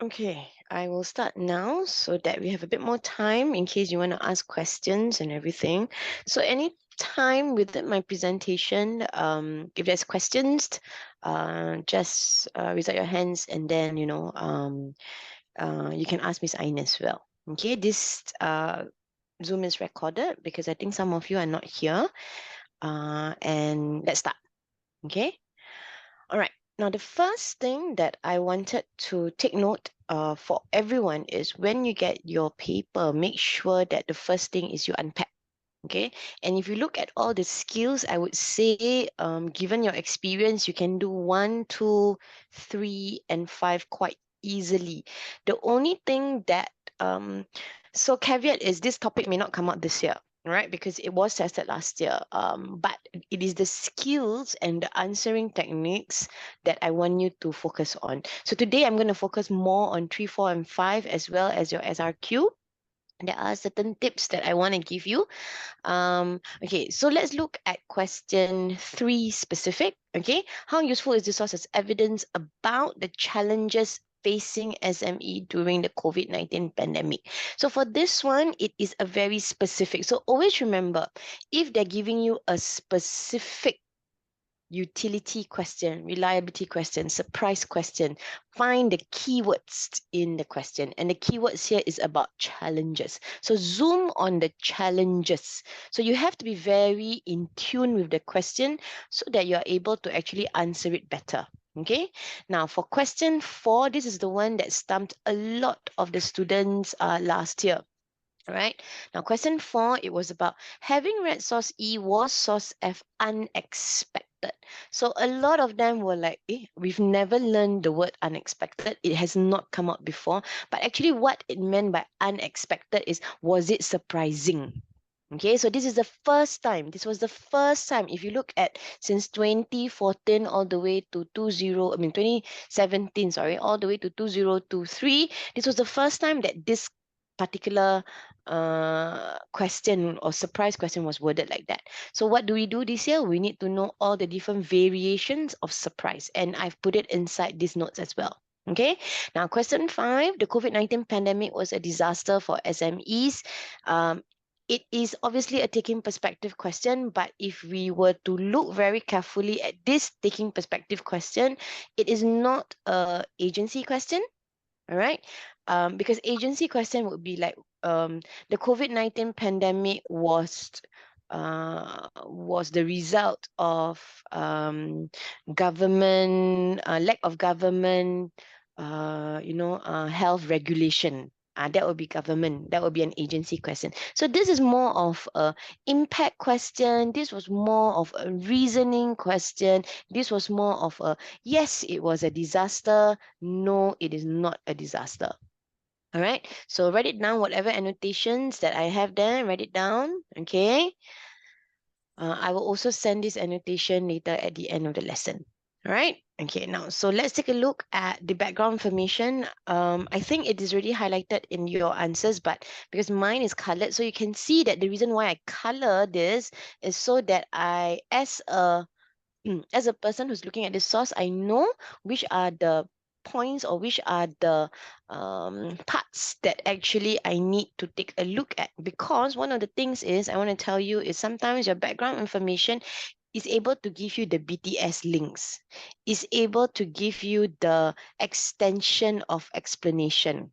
Okay, I will start now so that we have a bit more time in case you want to ask questions and everything. So any time within my presentation, if there's questions, just raise up your hands and then, you can ask Miss Ain as well. Okay, this Zoom is recorded because I think some of you are not here. And let's start. Okay. All right. Now, the first thing that I wanted to take note for everyone is when you get your paper, make sure that the first thing is you unpack. Okay. And if you look at all the skills, I would say, given your experience, you can do 1, 2, 3, and 5 quite easily. The only thing that, so caveat is this topic may not come out this year, right? Because it was tested last year. But it is the skills and the answering techniques that I want you to focus on. So today I'm going to focus more on 3, 4, and 5 as well as your SRQ. There are certain tips that I want to give you. Okay, so let's look at question 3 specific. Okay, how useful is the source as evidence about the challenges facing SME during the COVID-19 pandemic? So for this one, it is a very specific. So always remember, if they're giving you a specific utility question, reliability question, surprise question, find the keywords in the question. And the keywords here is about challenges. So zoom on the challenges. So you have to be very in tune with the question so that you're able to actually answer it better. Okay, now for question 4, this is the one that stumped a lot of the students last year. All right. Now, question 4, it was about having read source E was source F unexpected. So a lot of them were like, we've never learned the word unexpected. It has not come out before. But actually what it meant by unexpected is, was it surprising? Okay, so this is the first time. This was the first time. If you look at since 2014 all the way to 2017, sorry, all the way to 2023, this was the first time that this particular question or surprise question was worded like that. So what do we do this year? We need to know all the different variations of surprise, and I've put it inside these notes as well. Okay, now question 5, the COVID-19 pandemic was a disaster for SMEs. It is obviously a taking perspective question, but if we were to look very carefully at this taking perspective question, it is not a agency question. All right, because agency question would be like, the COVID-19 pandemic was the result of government lack of government health regulation. That would be government. That would be an agency question. So this is more of a impact question. This was more of a reasoning question. This was more of a, yes, it was a disaster. No, it is not a disaster. All right. So write it down, whatever annotations that I have there, write it down. Okay. I will also send this annotation later at the end of the lesson. All right. Okay, now, so let's take a look at the background information. I think it is already highlighted in your answers, but because mine is colored, so you can see that the reason why I color this is so that I, as a person who's looking at the source, I know which are the points or which are the parts that actually I need to take a look at. Because one of the things is, I want to tell you, is sometimes your background information is able to give you the BTS links, is able to give you the extension of explanation.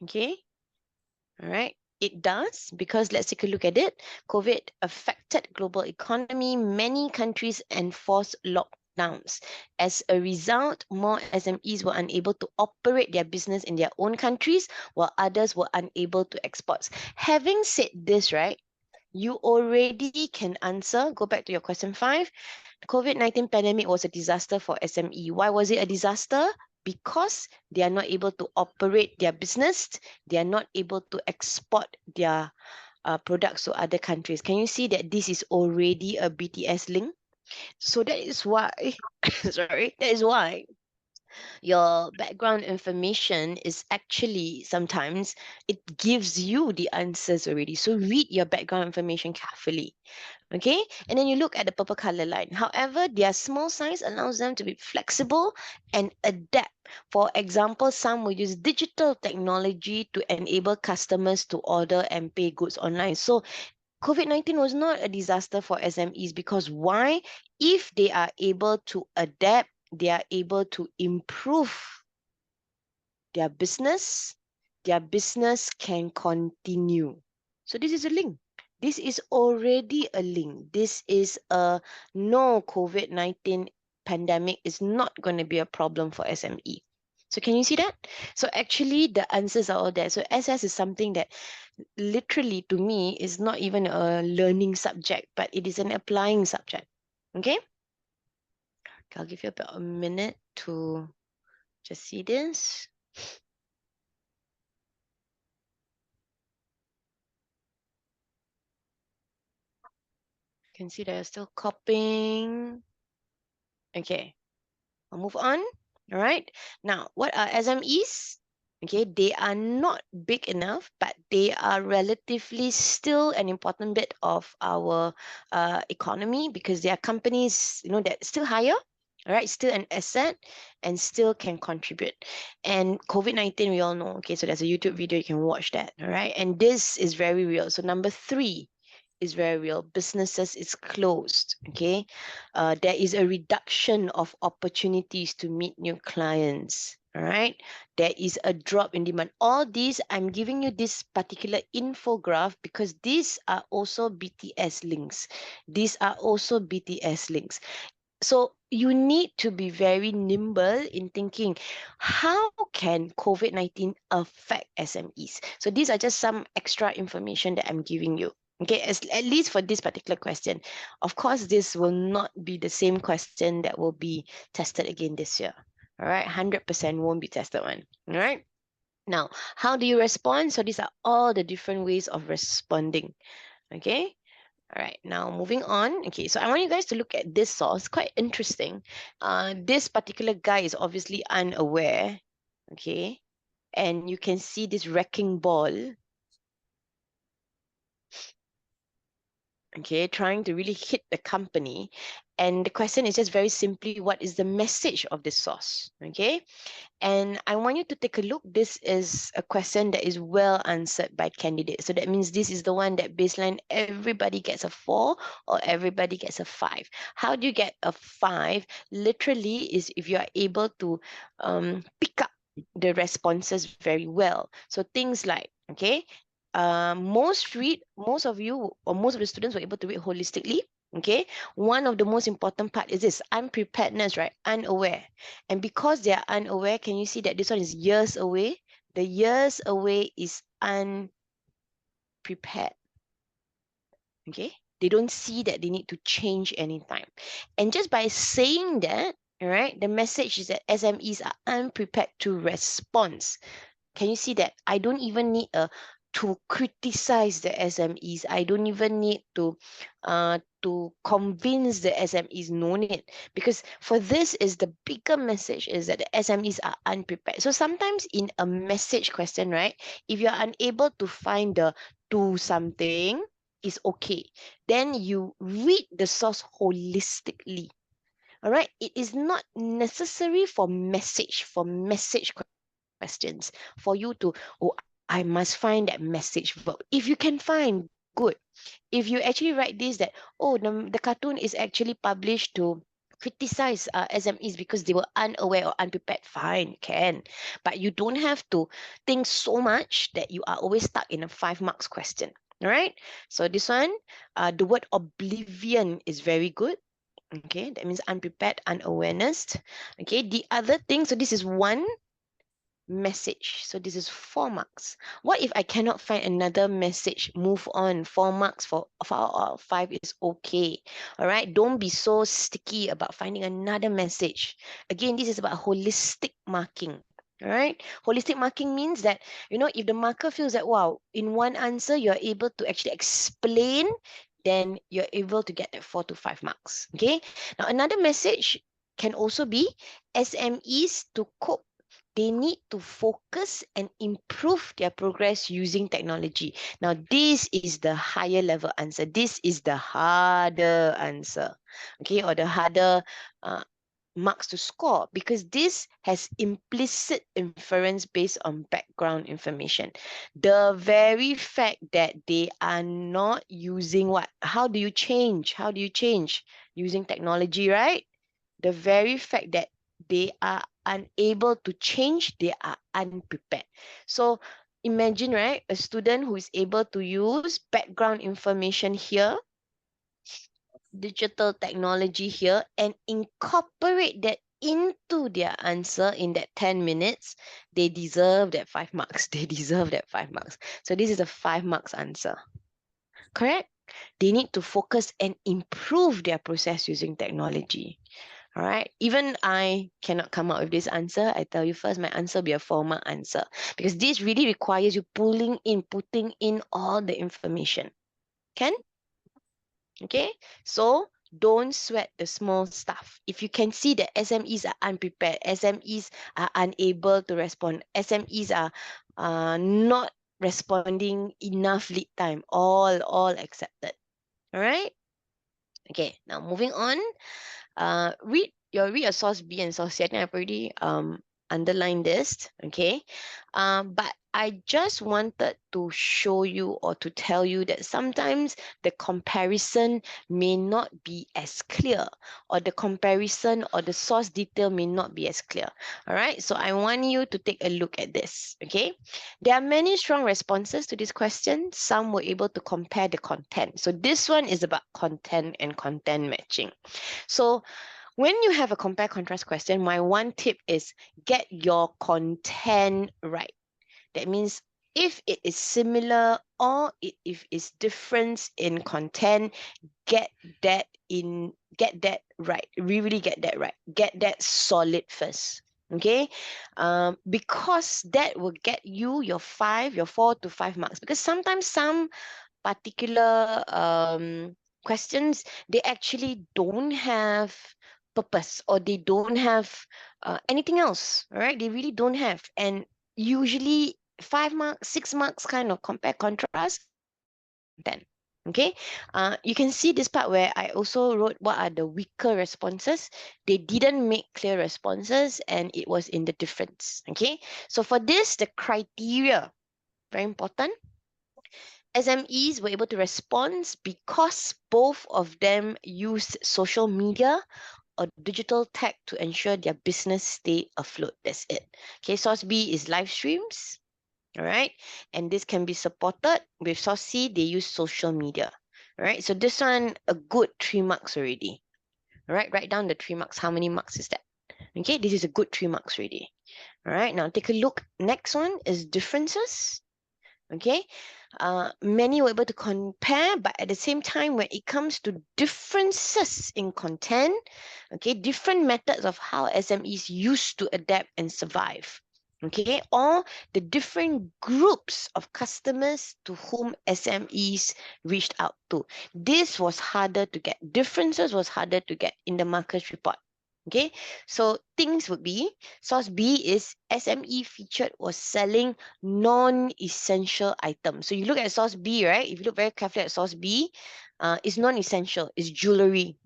Okay, all right. It does, because let's take a look at it. COVID affected global economy. Many countries enforced lockdowns. As a result, more SMEs were unable to operate their business in their own countries, while others were unable to export. Having said this, right, you already can answer. Go back to your question 5. The COVID-19 pandemic was a disaster for SME. Why was it a disaster? Because they are not able to operate their business. They are not able to export their products to other countries. Can you see that this is already a BTS link? So that is why, sorry, that is why your background information is actually, sometimes it gives you the answers already. So read your background information carefully. Okay, and then you look at the purple color line. However, their small size allows them to be flexible and adapt For example, some will use digital technology to enable customers to order and pay goods online. So COVID-19 was not a disaster for SMEs because why? If they are able to adapt, they are able to improve their business can continue. So this is a link. This is already a link. This is a no, COVID-19 pandemic is not going to be a problem for SME. So can you see that? So actually the answers are all there. So SS is something that literally to me is not even a learning subject, but it is an applying subject. Okay? I'll give you about a minute to just see this. You can see they're still copying. Okay, I'll move on. All right. Now, what are SMEs? Okay, they are not big enough, but they are relatively still an important bit of our economy because they are companies, that still hire, all right, still an asset and still can contribute. And COVID-19, we all know, okay, so there's a YouTube video, you can watch that, all right? And this is very real. So number 3, is very real. Businesses is closed. Okay, there is a reduction of opportunities to meet new clients. All right, there is a drop in demand. All these, I'm giving you this particular infograph because these are also BTS links. These are also BTS links. So you need to be very nimble in thinking, how can COVID-19 affect SMEs? So these are just some extra information that I'm giving you. Okay, at least for this particular question. Of course, this will not be the same question that will be tested again this year. All right, 100% won't be tested one. All right. Now, how do you respond? So these are all the different ways of responding. Okay. All right, now moving on. Okay, so I want you guys to look at this source. Quite interesting. This particular guy is obviously unaware. Okay, and you can see this wrecking ball. Okay, trying to really hit the company. And the question is just very simply, what is the message of this source? Okay, and I want you to take a look. This is a question that is well answered by candidates. So that means this is the one that baseline everybody gets a 4 or everybody gets a 5. How do you get a 5? Literally is if you are able to pick up the responses very well. So things like, okay, most of you or most of the students were able to read holistically. Okay, one of the most important part is this unpreparedness, right? Unaware. And because they are unaware, can you see that this one is years away? The years away is unprepared. Okay, they don't see that they need to change anytime. And just by saying that, all right, the message is that SMEs are unprepared to respond. Can you see that? I don't even need to criticize the SMEs. I don't even need to convince the SMEs. No need, because for this is the bigger message is that the SMEs are unprepared. So sometimes in a message question, right? If you are unable to find the do something, is okay. Then you read the source holistically. All right. It is not necessary for message questions for you to, oh, I must find that message verb. If you can find, good. If you actually write this that, oh, the cartoon is actually published to criticize SMEs because they were unaware or unprepared, fine, can. But you don't have to think so much that you are always stuck in a 5 marks question. All right. So this one, the word oblivion is very good. Okay, that means unprepared, unawareness. Okay, the other thing, so this is one message. So this is 4 marks. What if I cannot find another message? Move on. 4 marks for 5 is okay. All right. Don't be so sticky about finding another message. Again, this is about holistic marking. All right. Holistic marking means that, if the marker feels that, wow, in one answer, you're able to actually explain, then you're able to get that 4 to 5 marks. Okay. Now, another message can also be SMEs to cope. They need to focus and improve their progress using technology. Now, this is the higher level answer. This is the harder answer, okay, or the harder marks to score because this has implicit inference based on background information. The very fact that they are not using what? How do you change? How do you change? Using technology, right? The very fact that they are unable to change, they are unprepared. So imagine, right, a student who is able to use background information here, digital technology here, and incorporate that into their answer in that 10 minutes, they deserve that 5 marks. They deserve that 5 marks. So this is a 5 marks answer. Correct? They need to focus and improve their process using technology. All right. Even I cannot come up with this answer. I tell you first, my answer will be a 4-mark answer because this really requires you putting in all the information. Can? Okay. So don't sweat the small stuff. If you can see that SMEs are unprepared, SMEs are unable to respond, SMEs are not responding enough lead time, all accepted. All right. Okay. Now moving on. Read your source B and source C. I think I've already underlined this, okay? But I just wanted to show you or to tell you that sometimes the comparison may not be as clear, or the comparison or the source detail may not be as clear. All right, so I want you to take a look at this, okay? There are many strong responses to this question. Some were able to compare the content. So this one is about content and content matching. So when you have a compare contrast question, my one tip is get your content right. That means if it is similar or if it's difference in content, get that right. Really get that right. Get that solid first. Okay, because that will get you your 4 to 5 marks. Because sometimes some particular questions, they actually don't have purpose, or they don't have anything else, all right? They really don't have. And usually 5 marks, 6 marks kind of compare contrast, then. Okay, you can see this part where I also wrote what are the weaker responses. They didn't make clear responses and it was in the difference. Okay, so for this, the criteria, very important. SMEs were able to respond because both of them used social media or digital tech to ensure their business stay afloat. That's it. Okay, source B is live streams. All right, and this can be supported with source C. They use social media. All right, so this one a good 3 marks already. All right, write down the 3 marks. How many marks is that? Okay, this is a good 3 marks already. All right, now take a look. Next one is differences. Okay, many were able to compare, but at the same time, when it comes to differences in content, okay, different methods of how SMEs used to adapt and survive, okay, or the different groups of customers to whom SMEs reached out to. This was harder to get. Differences was harder to get in the markers report. Okay, so things would be, source B is SME featured was selling non-essential items. So you look at source B, right? If you look very carefully at source B, it's non-essential, it's jewelry.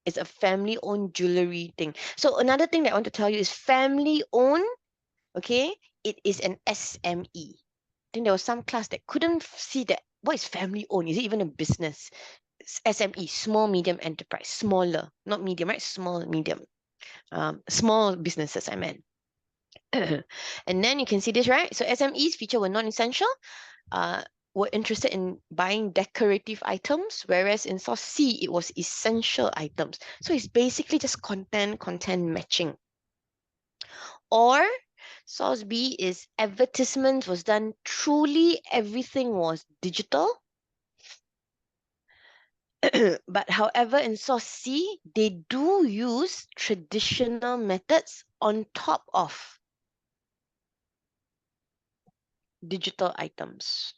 It's a family-owned jewelry thing. So another thing that I want to tell you is family-owned, okay? It is an SME. I think there was some class that couldn't see that. What is family-owned? Is it even a business? SME, small, medium enterprise, smaller, not medium, right? Small, medium. Small businesses, I meant. And then you can see this, right? So SMEs feature were non-essential, were interested in buying decorative items, whereas in source C, it was essential items. So it's basically just content matching. Or source B is advertisement was done, truly everything was digital. But however, in source C, they do use traditional methods on top of digital items,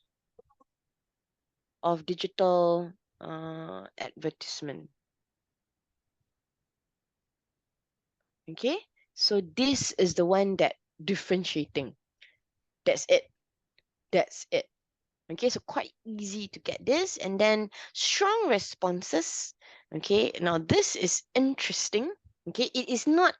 of digital advertisement. Okay, so this is the one that differentiating. That's it. That's it. Okay, so quite easy to get this. And then strong responses. Okay, now this is interesting. Okay, it is not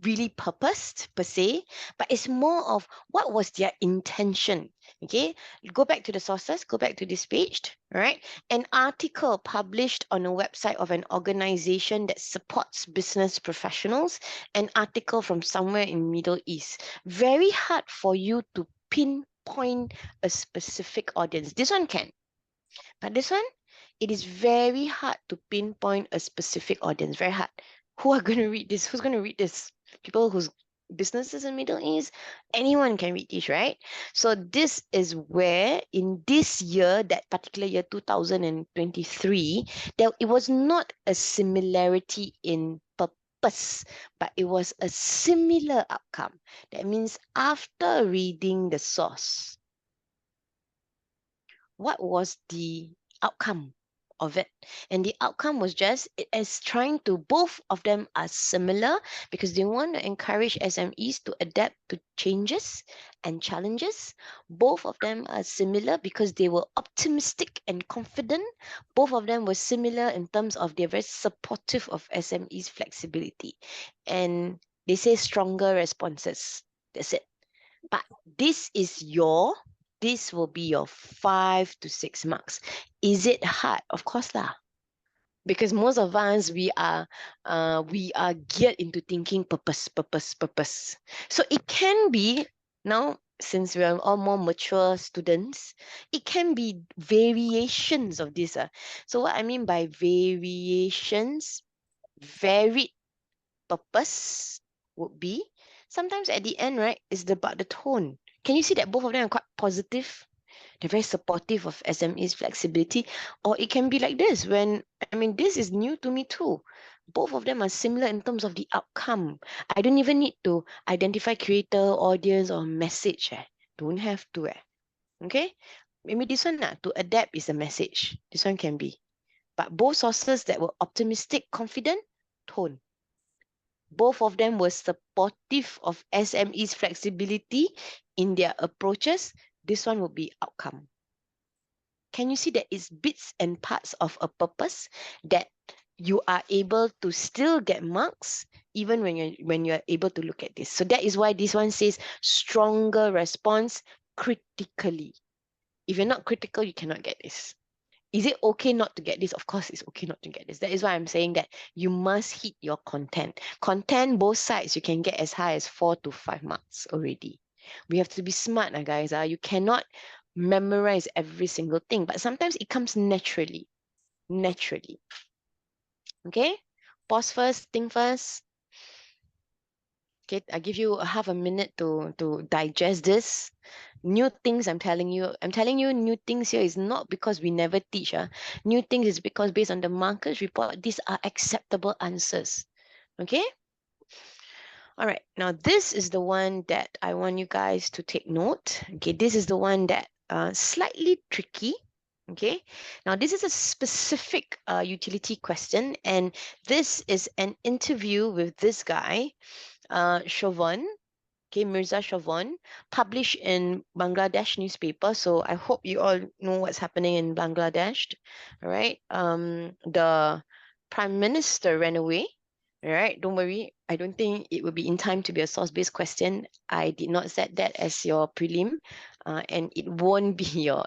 really purposed per se, but it's more of what was their intention. Okay, go back to the sources, go back to this page, right? An article published on a website of an organization that supports business professionals, an article from somewhere in Middle East. Very hard for you to pinpoint a specific audience. This one can, but this one, it is very hard to pinpoint a specific audience. Very hard. Who are going to read this? Who's going to read this? People whose businesses in Middle East, anyone can read this, right? So this is where in this year, that particular year, 2023, it was not a similarity in purpose, but it was a similar outcome. That means after reading the source, what was the outcome of it? And the outcome was just, it is trying to, both of them are similar because they want to encourage SMEs to adapt to changes and challenges. Both of them are similar because they were optimistic and confident. Both of them were similar in terms of they're very supportive of SMEs flexibility. And they say stronger responses. That's it. But this will be your 5 to 6 marks. Is it hard? Of course lah. Because most of us, we are geared into thinking purpose, purpose, purpose. So it can be, now since we are all more mature students, it can be variations of this. So what I mean by variations, varied purpose would be, sometimes at the end, right, is about the tone. Can you see that both of them are quite positive? They're very supportive of SME's flexibility. Or it can be like this, when, I mean, this is new to me too. Both of them are similar in terms of the outcome. I don't even need to identify creator, audience, or message. Don't have to. Okay? Maybe this one, to adapt is a message. This one can be. But both sources that were optimistic, confident, tone. Both of them were supportive of SME's flexibility in their approaches. This one would be outcome. Can you see that it's bits and parts of a purpose that you are able to still get marks even when you're able to look at this? So that is why this one says stronger response critically. If you're not critical, you cannot get this. Is it okay not to get this? Of course, it's okay not to get this. That is why I'm saying that you must hit your content. Content, both sides, you can get as high as 4 to 5 marks already. We have to be smart, guys. You cannot memorize every single thing, but sometimes it comes naturally. Naturally. Okay? Pause first, think first. Okay, I give you a half a minute to digest this. New things I'm telling you new things here is not because we never teach. New things is because based on the markers report, these are acceptable answers. Okay? All right, now this is the one that I want you guys to take note. Okay, this is the one that slightly tricky. Okay, now this is a specific utility question, and this is an interview with this guy, Chauvin. Okay, Mirza Chauvin, published in Bangladesh newspaper. So I hope you all know what's happening in Bangladesh. All right. The Prime Minister ran away. All right, don't worry. I don't think it will be in time to be a source-based question. I did not set that as your prelim, and it won't be your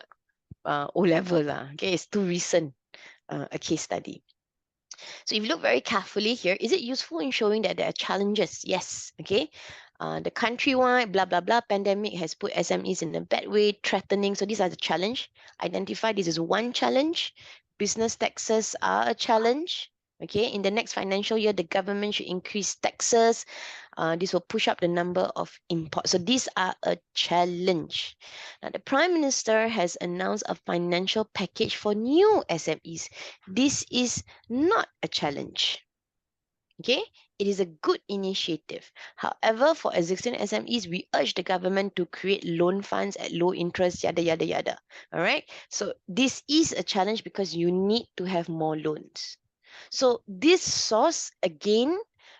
O-level. Okay, it's too recent a case study. So if you look very carefully here, is it useful in showing that there are challenges? Yes, okay. The countrywide, blah, blah, blah, pandemic has put SMEs in a bad way, threatening. So these are the challenge. Identify this is one challenge. Business taxes are a challenge. Okay, in the next financial year, the government should increase taxes. This will push up the number of imports. So these are a challenge. Now, the Prime Minister has announced a financial package for new SMEs. This is not a challenge. Okay, it is a good initiative. However, for existing SMEs, we urge the government to create loan funds at low interest, yada, yada, yada. All right, so this is a challenge because you need to have more loans. So this source, again,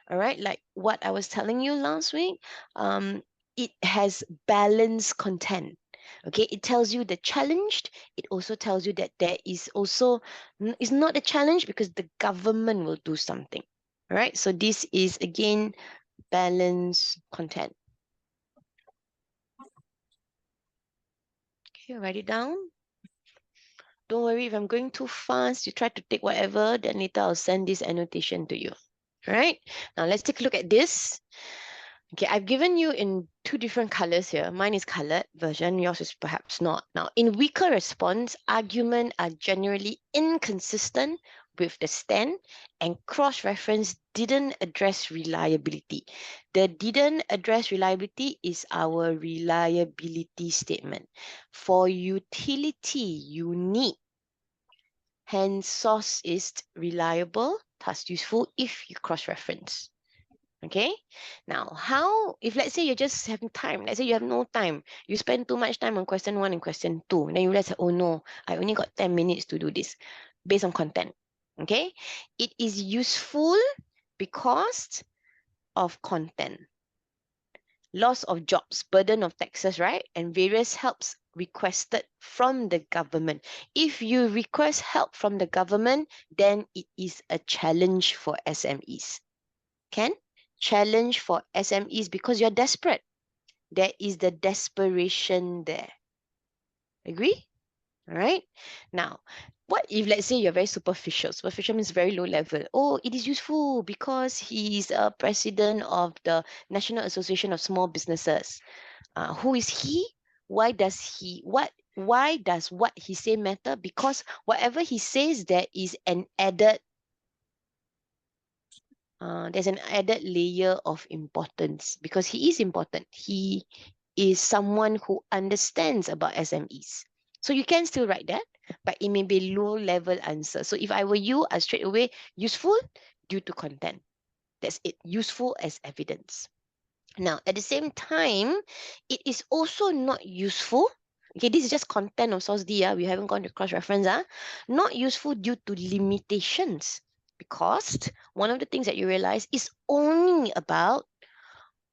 all right, like what I was telling you last week, it has balanced content. Okay, it tells you the challenged. It also tells you that there is also, it's not a challenge because the government will do something. All right, so this is again balance content. Okay, write it down. Don't worry, if I'm going too fast, you try to take whatever, then later I'll send this annotation to you. All right, now let's take a look at this. Okay, I've given you in two different colors here. Mine is colored version, yours is perhaps not. Now, in weaker response, arguments are generally inconsistent with the stand, and cross-reference didn't address reliability. The didn't address reliability is our reliability statement. For utility, unique, hence source is reliable, thus useful if you cross-reference. Okay, now how, if let's say you're just having time, let's say you have no time, you spend too much time on question 1 and question 2, then you realize, oh no, I only got 10 minutes to do this based on content. Okay, it is useful because of content. Loss of jobs, burden of taxes, right? And various helps requested from the government. If you request help from the government, then it is a challenge for SMEs. Can? Challenge for SMEs because you're desperate. There is the desperation there. Agree? All right. Now, what if, let's say, you're very superficial? Superficial means very low level. Oh, it is useful because he is a president of the National Association of Small Businesses. Who is he? Why does he? Why does what he say matter? Because whatever he says, there is an added there's an added layer of importance because he is important. He is someone who understands about SMEs. So you can still write that, but it may be low level answer. So if I were you, I straight away useful due to content. That's it, useful as evidence. Now, at the same time, it is also not useful. Okay, this is just content of source D. We haven't gone to cross-reference. Not useful due to limitations. Because one of the things that you realize is only about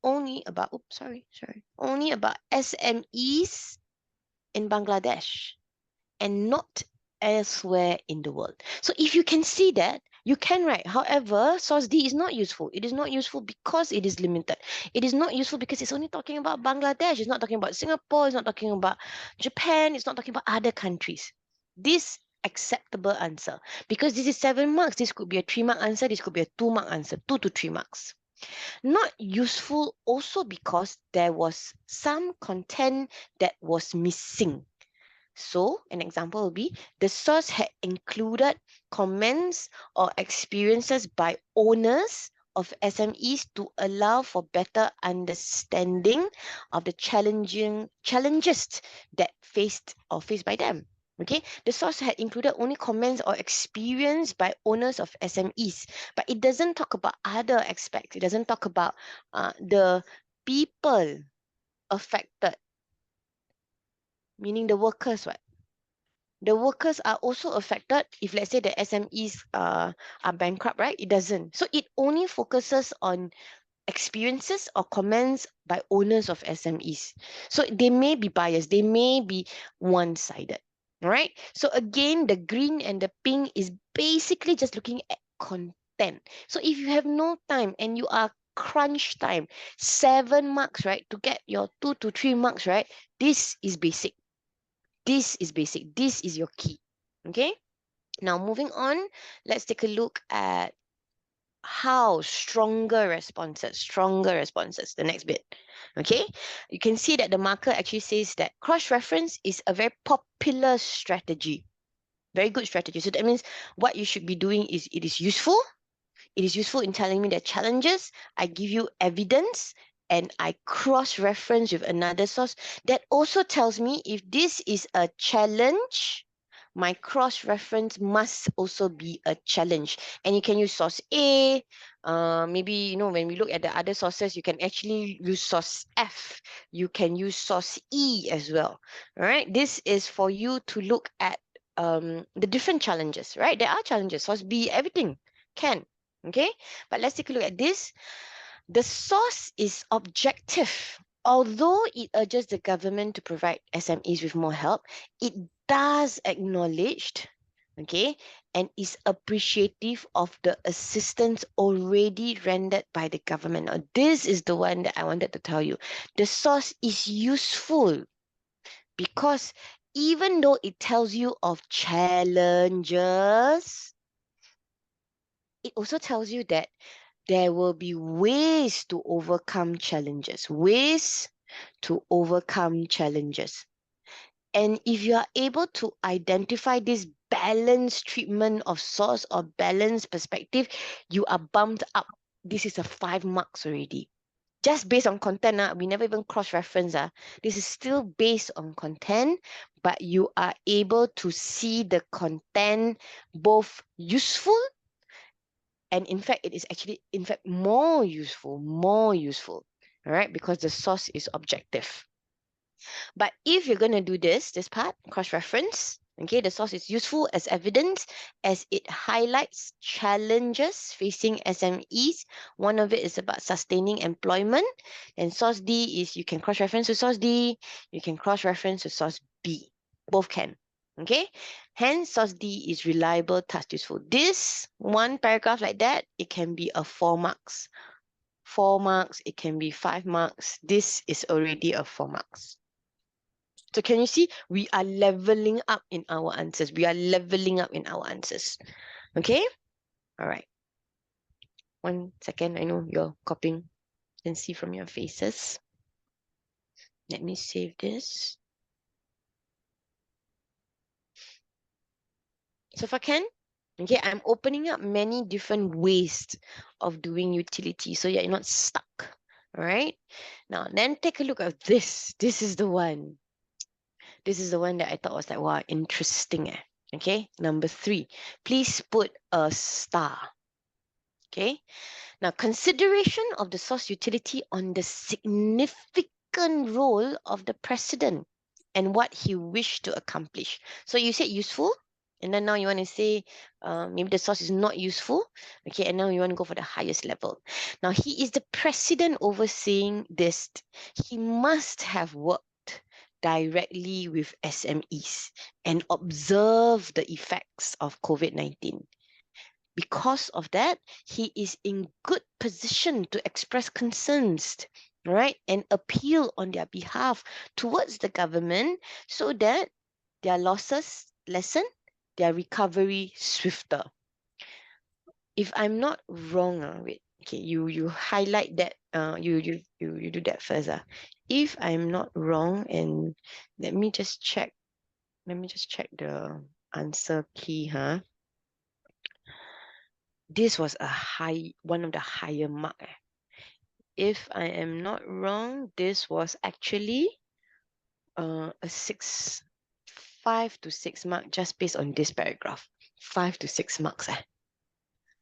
only about SMEs in Bangladesh and not elsewhere in the world. So if you can see that, you can write. However, source D is not useful. It is not useful because it is limited. It is not useful because it's only talking about Bangladesh. It's not talking about Singapore. It's not talking about Japan. It's not talking about other countries. This acceptable answer, because this is 7 marks. This could be a 3-mark answer. This could be a 2-mark answer, 2 to 3 marks. Not useful also because there was some content that was missing. So an example will be the source had included comments or experiences by owners of SMEs to allow for better understanding of the challenges that faced by them. Okay, the source had included only comments or experience by owners of SMEs, but it doesn't talk about other aspects. It doesn't talk about the people affected, meaning the workers, what? The workers are also affected if, let's say, the SMEs are bankrupt, right? It doesn't. So it only focuses on experiences or comments by owners of SMEs. So they may be biased. They may be one-sided, right? So again, the green and the pink is basically just looking at content. So if you have no time and you are crunch time, 7 marks, right, to get your 2 to 3 marks, right, this is basic. This is basic. This is your key. Okay. Now moving on, let's take a look at how stronger responses, the next bit. Okay. You can see that the marker actually says that cross-reference is a very popular strategy. Very good strategy. So that means what you should be doing is it is useful. It is useful in telling me the challenges. I give you evidence and I cross-reference with another source. That also tells me if this is a challenge, my cross-reference must also be a challenge. And you can use source A. Maybe, you know, when we look at the other sources, you can actually use source F. You can use source E as well. All right. This is for you to look at the different challenges, right? There are challenges. Source B, everything can. Okay, but let's take a look at this. The source is objective. Although it urges the government to provide SMEs with more help, it does acknowledge, okay, and is appreciative of the assistance already rendered by the government. Now, this is the one that I wanted to tell you. The source is useful because even though it tells you of challenges, it also tells you that there will be ways to overcome challenges, ways to overcome challenges. And if you are able to identify this balanced treatment of source or balanced perspective, you are bumped up. This is a 5 marks already. Just based on content, we never even cross-reference. This is still based on content, but you are able to see the content both useful and in fact, it is actually, in fact, more useful, all right, because the source is objective. But if you're going to do this part, cross-reference, okay, the source is useful as evidence as it highlights challenges facing SMEs. One of it is about sustaining employment. And source D is you can cross-reference to source D, you can cross-reference to source B. Both can. Okay, hence source D is reliable, thus useful. This one paragraph like that, it can be a 4 marks. 4 marks, it can be 5 marks. This is already a 4 marks. So can you see, we are leveling up in our answers. We are leveling up in our answers. Okay? All right. 1 second. I know you're copying. You can see from your faces. Let me save this. So if I can, okay, I'm opening up many different ways of doing utility so you're not stuck. All right? Now, then take a look at this. This is the one. This is the one that I thought was like, wow, interesting. Okay, number 3. Please put a star. Okay, now consideration of the source utility on the significant role of the president and what he wished to accomplish. So you said useful, and then now you want to say maybe the source is not useful. Okay, and now you want to go for the highest level. Now he is the president overseeing this. He must have worked directly with SMEs and observe the effects of COVID-19. Because of that, he is in good position to express concerns, right, and appeal on their behalf towards the government so that their losses lessen, their recovery swifter. If I'm not wrong, wait, okay, you highlight that, you do that first. If I'm not wrong, and let me just check the answer key, This was one of the higher mark. If I am not wrong, this was actually a 5 to 6 mark just based on this paragraph. 5 to 6 marks.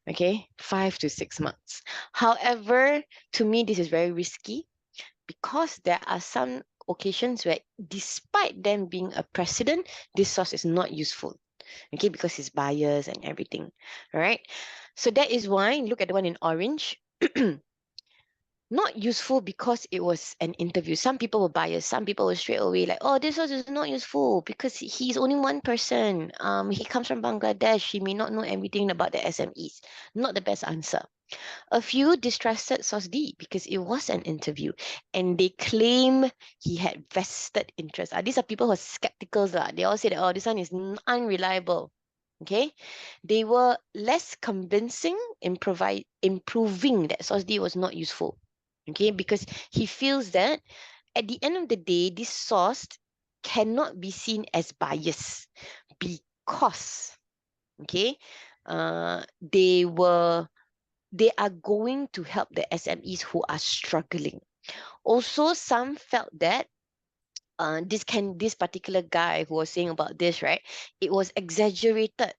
Okay, 5 to 6 marks. However, to me, this is very risky because there are some occasions where, despite them being a president, this source is not useful. Okay, because it's biased and everything. All right. So that is why, look at the one in orange. Not useful because it was an interview. Some people were biased. Some people were straight away like, oh, this source is not useful because he's only one person. He comes from Bangladesh. He may not know everything about the SMEs. Not the best answer. A few distrusted source D because it was an interview and they claim he had vested interest. These are people who are skeptical. They all say that, oh, this one is unreliable. Okay, they were less convincing in proving that source D was not useful. Okay, because he feels that at the end of the day, this source cannot be seen as biased because, okay, they are going to help the SMEs who are struggling. Also, some felt that this particular guy who was saying about this, right, it was exaggerated,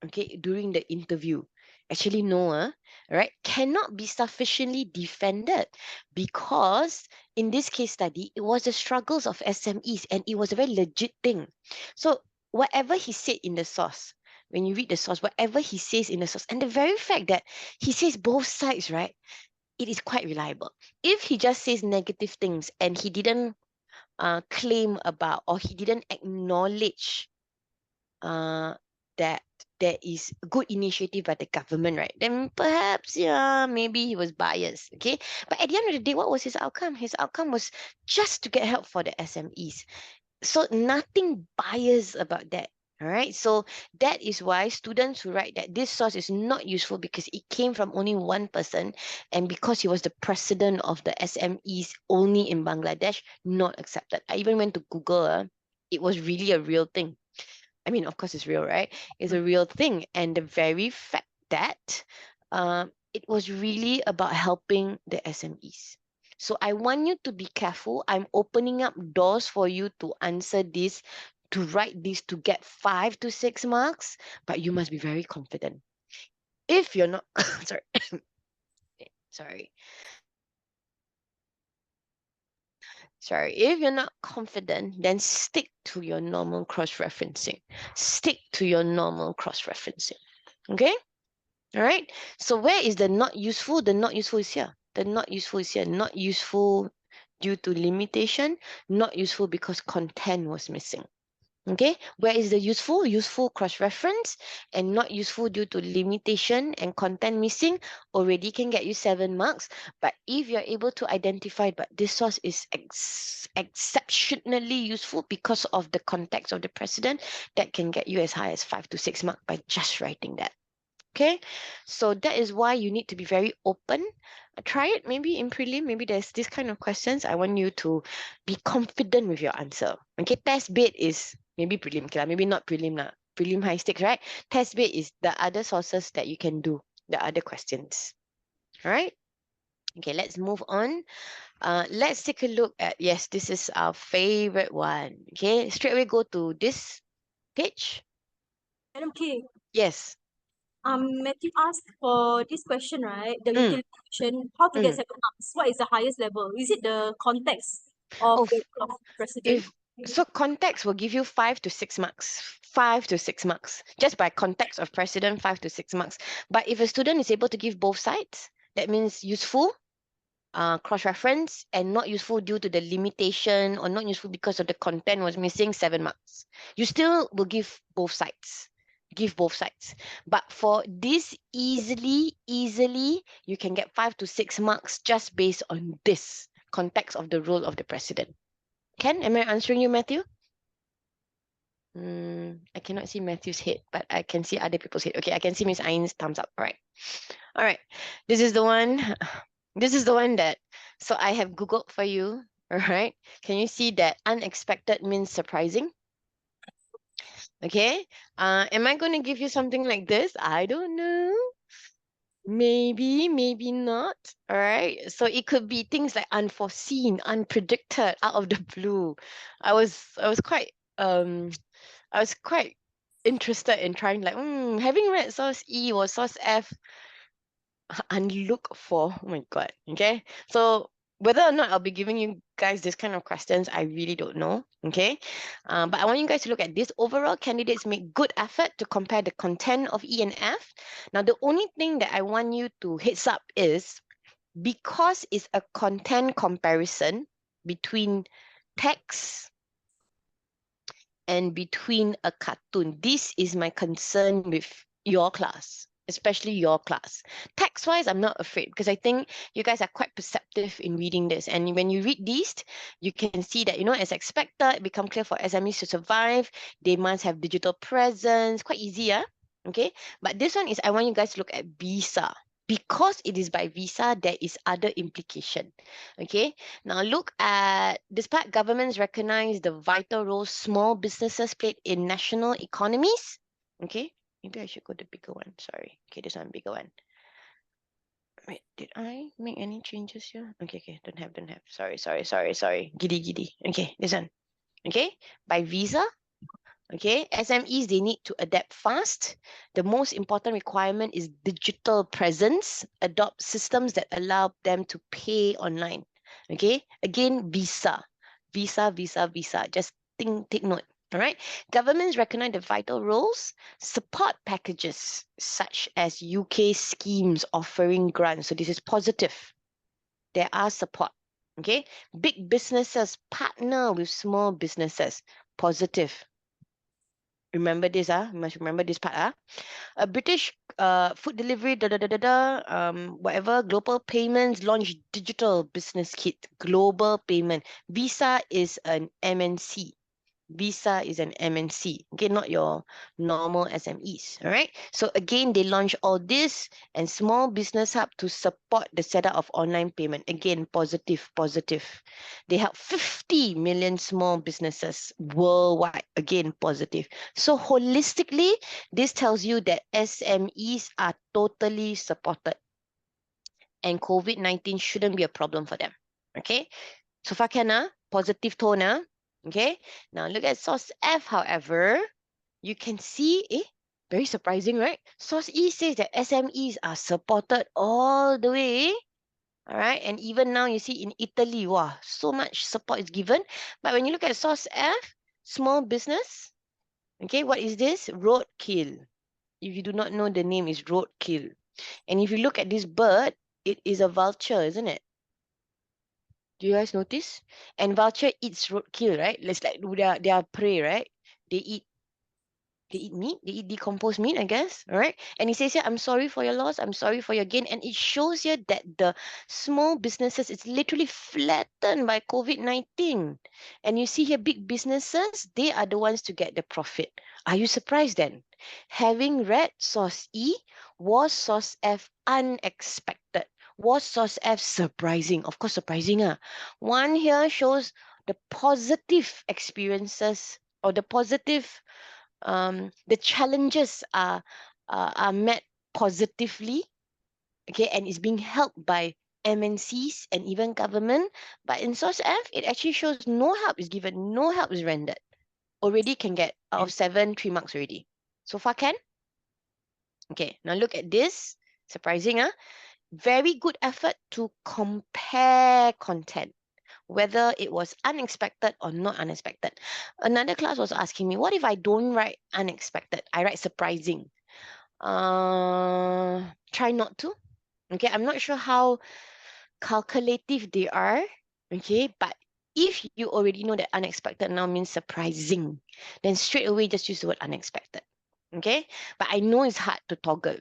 okay, during the interview. Actually, no, right, cannot be sufficiently defended because in this case study, it was the struggles of SMEs and it was a very legit thing. So whatever he said in the source, when you read the source, whatever he says in the source, and the very fact that he says both sides, right, it is quite reliable. If he just says negative things and he didn't claim about, or he didn't acknowledge that there is good initiative by the government, right, then perhaps, yeah, maybe he was biased, okay? But at the end of the day, what was his outcome? His outcome was just to get help for the SMEs. So nothing biased about that. All right. So that is why students who write that this source is not useful because it came from only one person and because he was the president of the SMEs only in Bangladesh, not accepted. I even went to Google. It was really a real thing. I mean, of course, it's real, right? It's a real thing. And the very fact that it was really about helping the SMEs. So I want you to be careful. I'm opening up doors for you to answer this, to write this to get 5 to 6 marks, but you must be very confident. If you're not, sorry, sorry. Sorry, if you're not confident, then stick to your normal cross-referencing. Stick to your normal cross-referencing. Okay? All right. So where is the not useful? The not useful is here. The not useful is here. Not useful due to limitation. Not useful because content was missing. Okay. Where is the useful? Useful cross-reference and not useful due to limitation and content missing already can get you 7 marks. But if you're able to identify, but this source is exceptionally useful because of the context of the precedent, that can get you as high as 5 to 6 marks by just writing that. Okay, so that is why you need to be very open. Try it maybe in prelim, maybe there's this kind of questions. I want you to be confident with your answer. Okay, test bed is maybe prelim, okay, maybe not prelim lah. Prelim high stakes, right? Test bed is the other sources that you can do, the other questions. All right. Okay, let's move on. Let's take a look at, yes, this is our favorite one. Okay, straight away go to this page. Madam K, Yes. Matthew asked for this question, right? The Mm, utility question, how to get mm. 7 marks? What is the highest level? Is it the context of Oh, the role of president? if so, context will give you 5 to 6 marks. 5 to 6 marks. Just by context of precedent, 5 to 6 marks. But if a student is able to give both sides, that means useful, cross-reference, and not useful due to the limitation or not useful because of the content was missing, 7 marks. You still will give both sides. Give both sides. But for this easily, you can get 5 to 6 marks just based on this context of the role of the president. Ken, am I answering you, Matthew? I cannot see Matthew's head, but I can see other people's head. Okay, I can see Miss Ain's thumbs up. All right. All right. This is the one. This is the one that, so I have Googled for you. All right. Can you see that unexpected means surprising? Okay. Am I going to give you something like this? I don't know. Maybe, maybe not. All right. So it could be things like unforeseen, unpredicted, out of the blue. I was quite I was quite interested in trying like, having read source E or source F, unlooked for. Oh my God. Okay. So whether or not I'll be giving you guys this kind of questions, I really don't know. Okay. But I want you guys to look at this. Overall, candidates make good effort to compare the content of E and F. Now, the only thing that I want you to heads up is because it's a content comparison between text and between a cartoon. This is my concern with your class, especially your class. Text-wise, I'm not afraid because I think you guys are quite perceptive in reading this. And when you read these, you can see that, as expected, it becomes clear for SMEs to survive. They must have digital presence. Quite easy, yeah? Okay. But this one is, I want you guys to look at visa. Because it is by visa, there is other implication. Okay. Now look at, despite governments recognize the vital role small businesses played in national economies. Okay. Maybe I should go to bigger one. Sorry. Okay, this one bigger one. Wait, did I make any changes here? Okay. Don't have. Sorry. Giddy. Okay, this one. Okay. By visa, okay, SMEs, they need to adapt fast. The most important requirement is digital presence. Adopt systems that allow them to pay online. Okay, again, visa. Just take note. All right. Governments recognize the vital roles, support packages such as UK schemes offering grants. So this is positive. There are support. Okay. Big businesses partner with small businesses. Positive. Remember this, you must remember this part. A British food delivery, whatever, global payments launched digital business kit, global payment. Visa is an MNC. Visa is an MNC, okay, not your normal SMEs, all right? So again, they launch all this and small business hub to support the setup of online payment. Again, positive, positive. They help 50 million small businesses worldwide. Again, positive. So holistically, this tells you that SMEs are totally supported and COVID-19 shouldn't be a problem for them, okay? So far can, positive tone, okay? Now look at source F, however, you can see, very surprising, right? Source E says that SMEs are supported all the way, all right? And even now you see in Italy, wow, so much support is given. But when you look at source F, small business, okay, what is this? Roadkill. If you do not know, the name is roadkill. And if you look at this bird, it is a vulture, isn't it? Do you guys notice? And vulture eats roadkill, right? It's like they are prey, right? They eat meat, they eat decomposed meat, I guess. All right. And he says here, I'm sorry for your loss, I'm sorry for your gain. And it shows here that the small businesses, it's literally flattened by COVID-19. And you see here, big businesses, they are the ones to get the profit. Are you surprised then? Having read source E, was source F unexpected? Was source F surprising? Of course, surprising. One here shows the positive experiences or the positive the challenges are met positively, okay, and is being helped by MNCs and even government. But in source F, it actually shows no help is given, no help is rendered. Already can get out of 7, 3 marks already. So far can? Okay, now look at this. Surprising, very good effort to compare content, whether it was unexpected or not unexpected. Another class was asking me, what if I don't write unexpected? I write surprising. Try not to. Okay, I'm not sure how calculative they are. Okay, but if you already know that unexpected now means surprising, then straight away just use the word unexpected. Okay, but I know it's hard to toggle.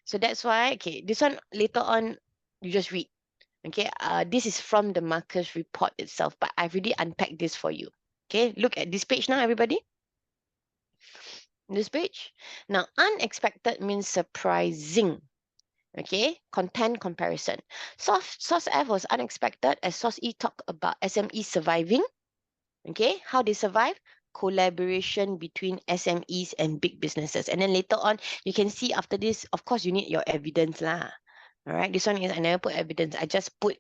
So that's why, okay, this one later on, you just read. Okay, this is from the Marcus report itself, but I've really unpacked this for you. Okay, look at this page now, everybody. This page. Now, unexpected means surprising. Okay, content comparison. Source F was unexpected as source E talked about SME surviving. Okay, how they survive? Collaboration between SMEs and big businesses. And then later on, you can see after this, of course, you need your evidence lah. All right, this one is I never put evidence. I just put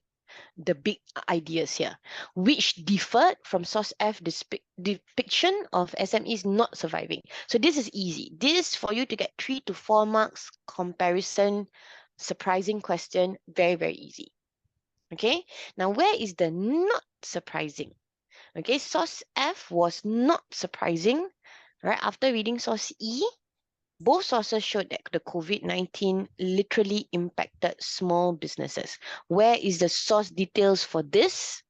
the big ideas here, which differed from source F depiction of SMEs not surviving. So this is easy. This for you to get 3 to 4 marks comparison, surprising question, very, very easy. Okay, now where is the not surprising? Okay, source F was not surprising, right? After reading source E, both sources showed that the COVID-19 literally impacted small businesses. Where is the source details for this?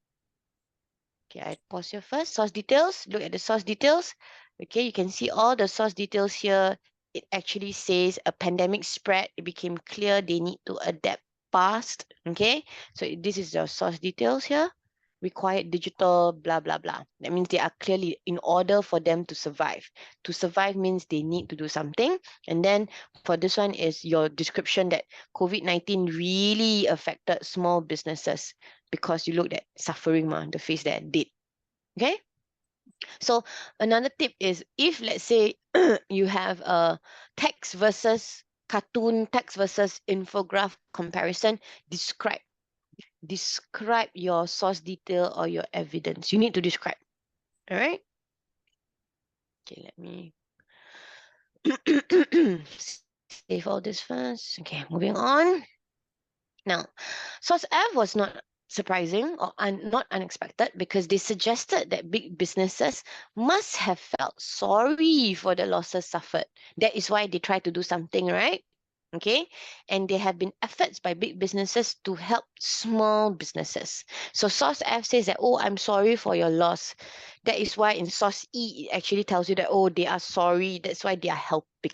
Okay, I pause here first. Source details, look at the source details. Okay, you can see all the source details here. It actually says a pandemic spread. It became clear they need to adapt fast. Okay, so this is the source details here. Required digital, blah, blah, blah. That means they are clearly in order for them to survive. To survive means they need to do something. And then for this one is your description that COVID-19 really affected small businesses because you looked at suffering, the face that did. Okay? So another tip is if let's say you have a text versus cartoon, text versus infograph comparison, describe your source detail or your evidence. You need to describe. All right. Okay, let me save all this first. Okay, moving on. Now, source F was not surprising or not unexpected because they suggested that big businesses must have felt sorry for the losses suffered. That is why they tried to do something, right? Okay, and there have been efforts by big businesses to help small businesses. So source F says that, oh, I'm sorry for your loss. That is why in source E, it actually tells you that, oh, they are sorry. That's why they are helping.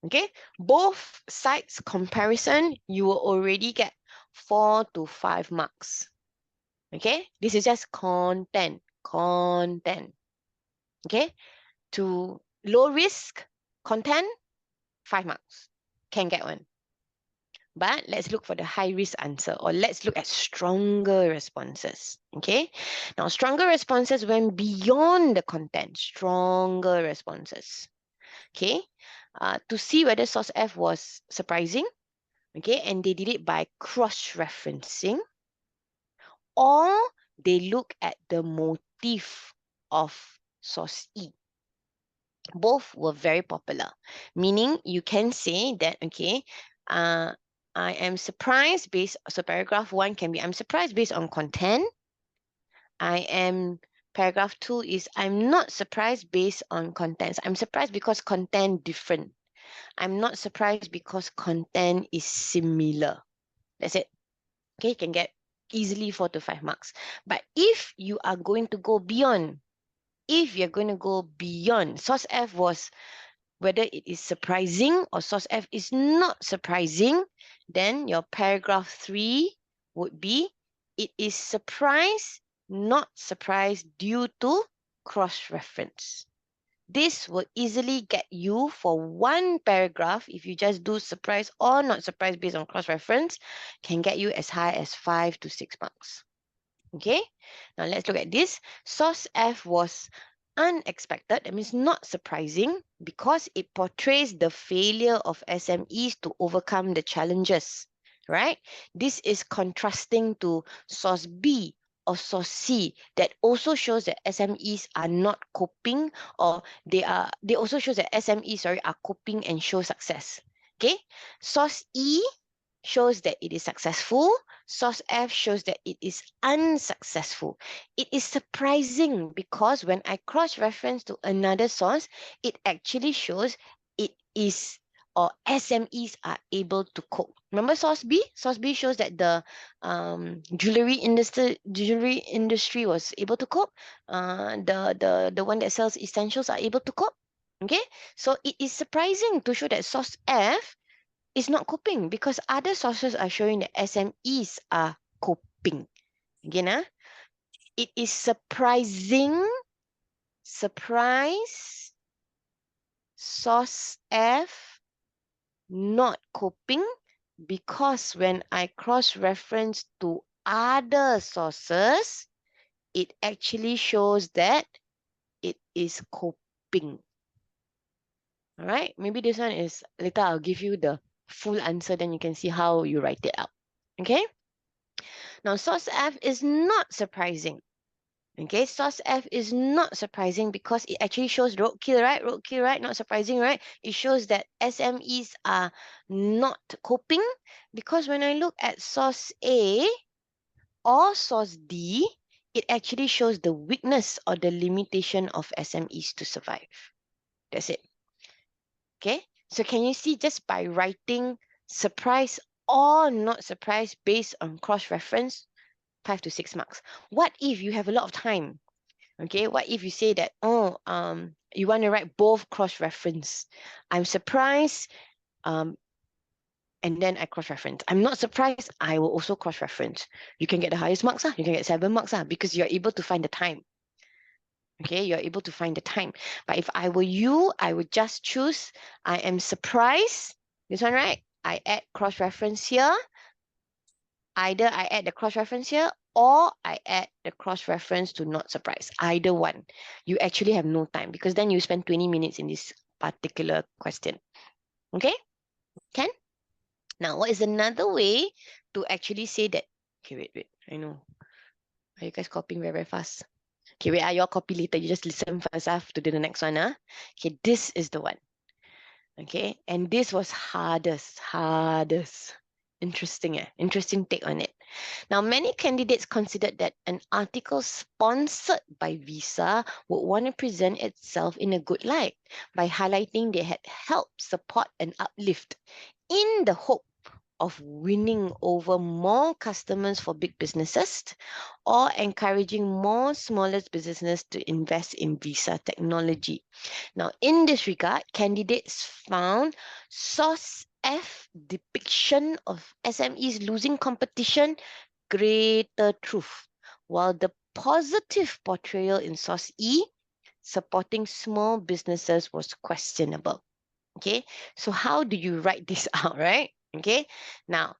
Okay, both sides comparison, you will already get 4 to 5 marks. Okay, this is just content. Okay, to low risk content, 5 marks, can get 1. But let's look for the high risk answer, or let's look at stronger responses. Okay, now stronger responses went beyond the content, stronger responses. Okay, to see whether source F was surprising, okay, and they did it by cross-referencing, or they look at the motif of source E. Both were very popular, meaning you can say that, okay, I am surprised based, so paragraph 1 can be, I'm surprised based on content. Paragraph 2 is, I'm not surprised based on contents. I'm surprised because content different. I'm not surprised because content is similar. That's it. Okay, you can get easily 4 to 5 marks. But if you are going to go beyond, source F was whether it is surprising or source F is not surprising, then your paragraph 3 would be, it is surprise, not surprise due to cross-reference. This will easily get you for 1 paragraph, if you just do surprise or not surprise based on cross-reference, can get you as high as 5 to 6 marks. Okay, now let's look at this. Source F was unexpected, that means not surprising, because it portrays the failure of SMEs to overcome the challenges, right? This is contrasting to source B or source C, that also shows that SMEs are not coping, or they also shows that SMEs, are coping and show success. Okay, source E shows that it is successful. Source F shows that it is unsuccessful. It is surprising because when I cross-reference to another source, it actually shows it is, or SMEs are able to cope. Remember source B? Source B shows that the jewelry industry was able to cope. The one that sells essentials are able to cope. Okay, so it is surprising to show that source F is not coping, because other sources are showing that SMEs are coping. Again, it is surprising, source F not coping, because when I cross-reference to other sources, it actually shows that it is coping. All right, maybe this one is, later I'll give you the full answer, then you can see how you write it out. Okay, now source F is not surprising. Okay, source F is not surprising because it actually shows roadkill, right? Roadkill, right? Not surprising, right? It shows that SMEs are not coping, because when I look at source A or source D, it actually shows the weakness or the limitation of SMEs to survive. That's it. Okay, so can you see, just by writing surprise or not surprise based on cross-reference, 5 to 6 marks. What if you have a lot of time? Okay, what if you say that, oh, you want to write both cross-reference? I'm surprised, and then I cross-reference. I'm not surprised, I will also cross-reference. You can get the highest marks, you can get 7 marks, because you're able to find the time. Okay, you're able to find the time. But if I were you, I would just choose, I am surprised. This one, right? I add cross-reference here. Either I add the cross-reference here, or I add the cross-reference to not surprise. Either one. You actually have no time, because then you spend 20 minutes in this particular question. Okay? Can? Now, what is another way to actually say that? Okay, wait. I know. Are you guys copying very, very fast? Okay, wait, you'll copy later. You just listen first to do the next one. Okay, this is the one. Okay, and this was hardest. Interesting, interesting take on it. Now, many candidates considered that an article sponsored by Visa would want to present itself in a good light by highlighting they had helped, support, and uplift in the hope of winning over more customers for big businesses or encouraging more smaller businesses to invest in visa technology. Now, in this regard, candidates found source F depiction of SMEs losing competition greater truth, while the positive portrayal in source E supporting small businesses was questionable. Okay, so how do you write this out, right? Okay, now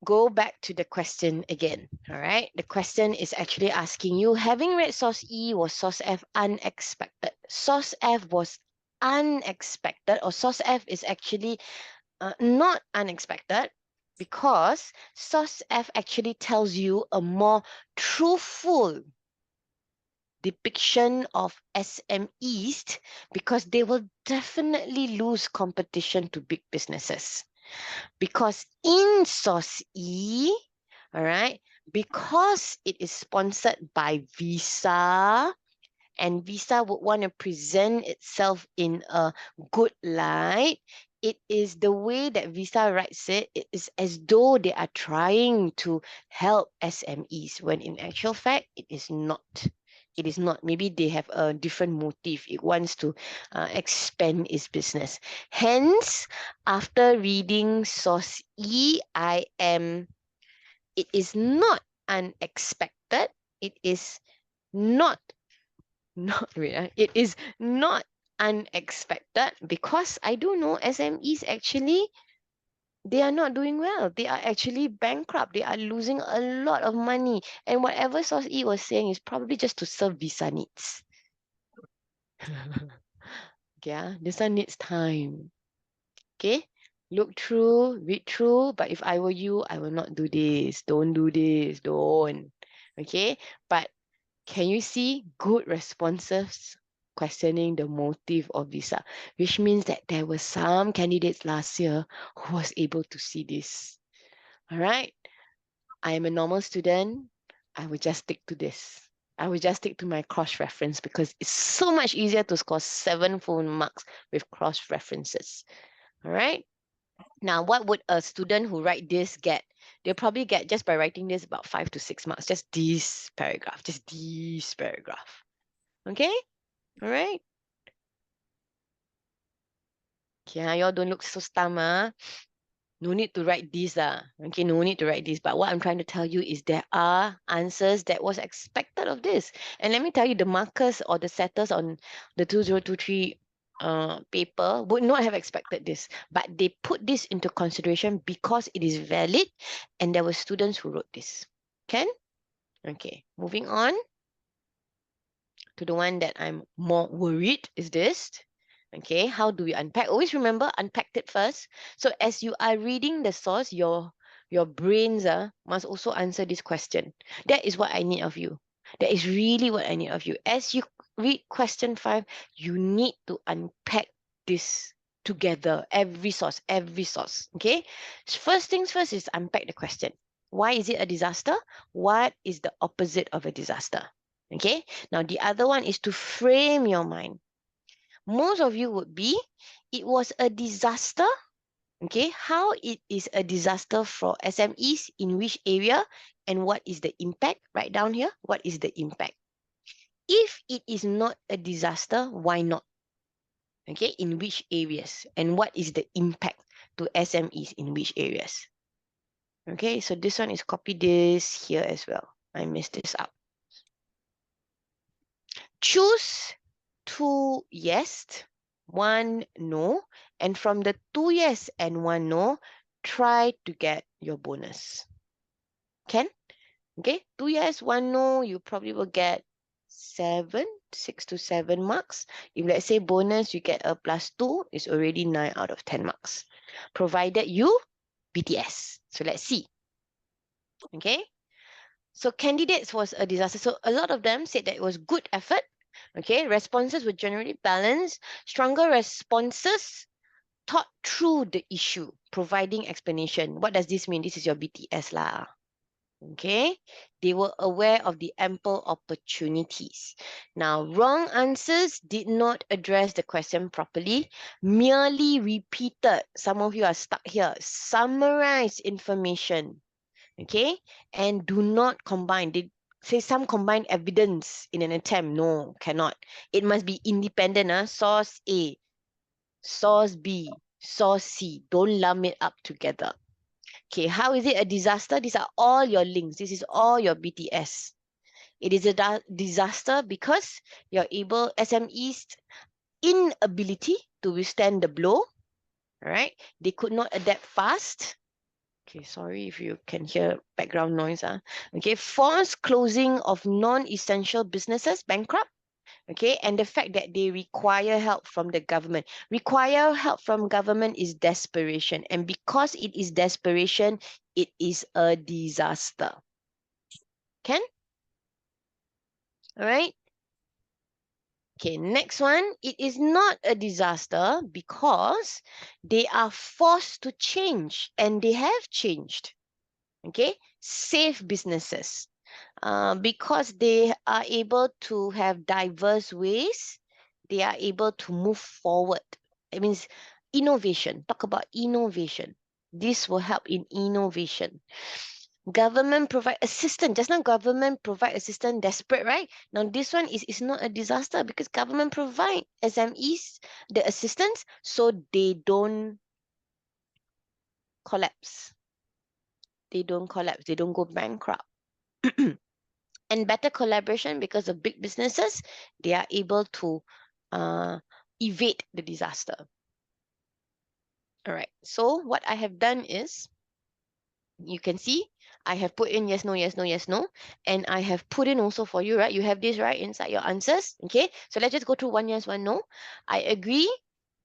go back to the question again. All right, the question is actually asking you, having read source E, was source F unexpected? Source F was unexpected, or source F is actually not unexpected, because source F actually tells you a more truthful depiction of SMEs, because they will definitely lose competition to big businesses. Because in source E, all right, because it is sponsored by Visa, and Visa would want to present itself in a good light, it is the way that Visa writes it, it is as though they are trying to help SMEs, when in actual fact, it is not. It is not. Maybe they have a different motive. It wants to expand its business. Hence, after reading source E, it is not unexpected. It is not it is not unexpected, because I do know SMEs actually, they are not doing well. They are actually bankrupt. They are losing a lot of money. And whatever Source E was saying is probably just to serve visa needs. Yeah, this one needs time. Okay, look through, read through. But if I were you, I will not do this. Don't do this. Don't. Okay, but can you see good responses questioning the motive of visa, which means that there were some candidates last year who was able to see this. All right, I am a normal student. I will just stick to this. I will just stick to my cross reference, because it's so much easier to score 7 full marks with cross references. All right. Now, what would a student who write this get? They'll probably get, just by writing this, about 5 to 6 marks. Just this paragraph. Just this paragraph. Okay? All right. Yeah, y'all don't look so stum, ah. No need to write this, okay, no need to write this. But what I'm trying to tell you is there are answers that was expected of this. And let me tell you, the markers or the setters on the 2023 paper would not have expected this. But they put this into consideration because it is valid, and there were students who wrote this. Can? Okay, moving on to the one that I'm more worried is this. Okay, how do we unpack? Always remember, unpack it first. So as you are reading the source, your brains must also answer this question. That is what I need of you. That is really what I need of you. As you read question 5, you need to unpack this together. Every source, every source. Okay. First things first is unpack the question. Why is it a disaster? What is the opposite of a disaster? Okay. Now the other one is to frame your mind. Most of you would be, it was a disaster. Okay, how it is a disaster for SMEs, in which area, and what is the impact? Write down here, what is the impact? If it is not a disaster, why not? Okay, in which areas, and what is the impact to SMEs in which areas? Okay, so this one is copy this here as well. I messed this up. Choose 2 yes, 1 no, and from the 2 yes and 1 no, try to get your bonus. Can? Okay, 2 yes, 1 no, you probably will get 6 to 7 marks. If let's say bonus, you get a +2, it's already 9 out of 10 marks. Provided you BTS. So let's see. Okay. So candidates was a disaster. So a lot of them said that it was good effort. Okay, responses were generally balanced. Stronger responses thought through the issue, providing explanation. What does this mean? This is your BTS lah. Okay, they were aware of the ample opportunities. Now, wrong answers did not address the question properly, merely repeated. Some of you are stuck here. Summarize information, okay, and do not combine. They say some combine evidence in an attempt. No, cannot. It must be independent. Source A, source B, source C. Don't lump it up together. Okay, how is it a disaster? These are all your links. This is all your BTS. It is a disaster because you're able, SMEs inability to withstand the blow, right? They could not adapt fast. Okay, sorry if you can hear background noise. Okay, forced closing of non-essential businesses, bankrupt. Okay, and the fact that they require help from the government. Require help from government is desperation, and because it is desperation, it is a disaster. Can? All right. Okay, next one. It is not a disaster because they are forced to change, and they have changed. Okay, save businesses. Because they are able to have diverse ways, they are able to move forward. It means innovation. Talk about innovation. This will help in innovation. Government provide assistance. Just now, government provide assistance. Desperate, right? Now, this one is not a disaster because government provide SMEs the assistance so they don't collapse. They don't collapse. They don't go bankrupt. And better collaboration because of big businesses, they are able to evade the disaster. All right. So what I have done is, you can see, I have put in yes, no, yes, no, yes, no. And I have put in also for you, right? You have this right inside your answers. Okay. So let's just go through one yes, one no. I agree.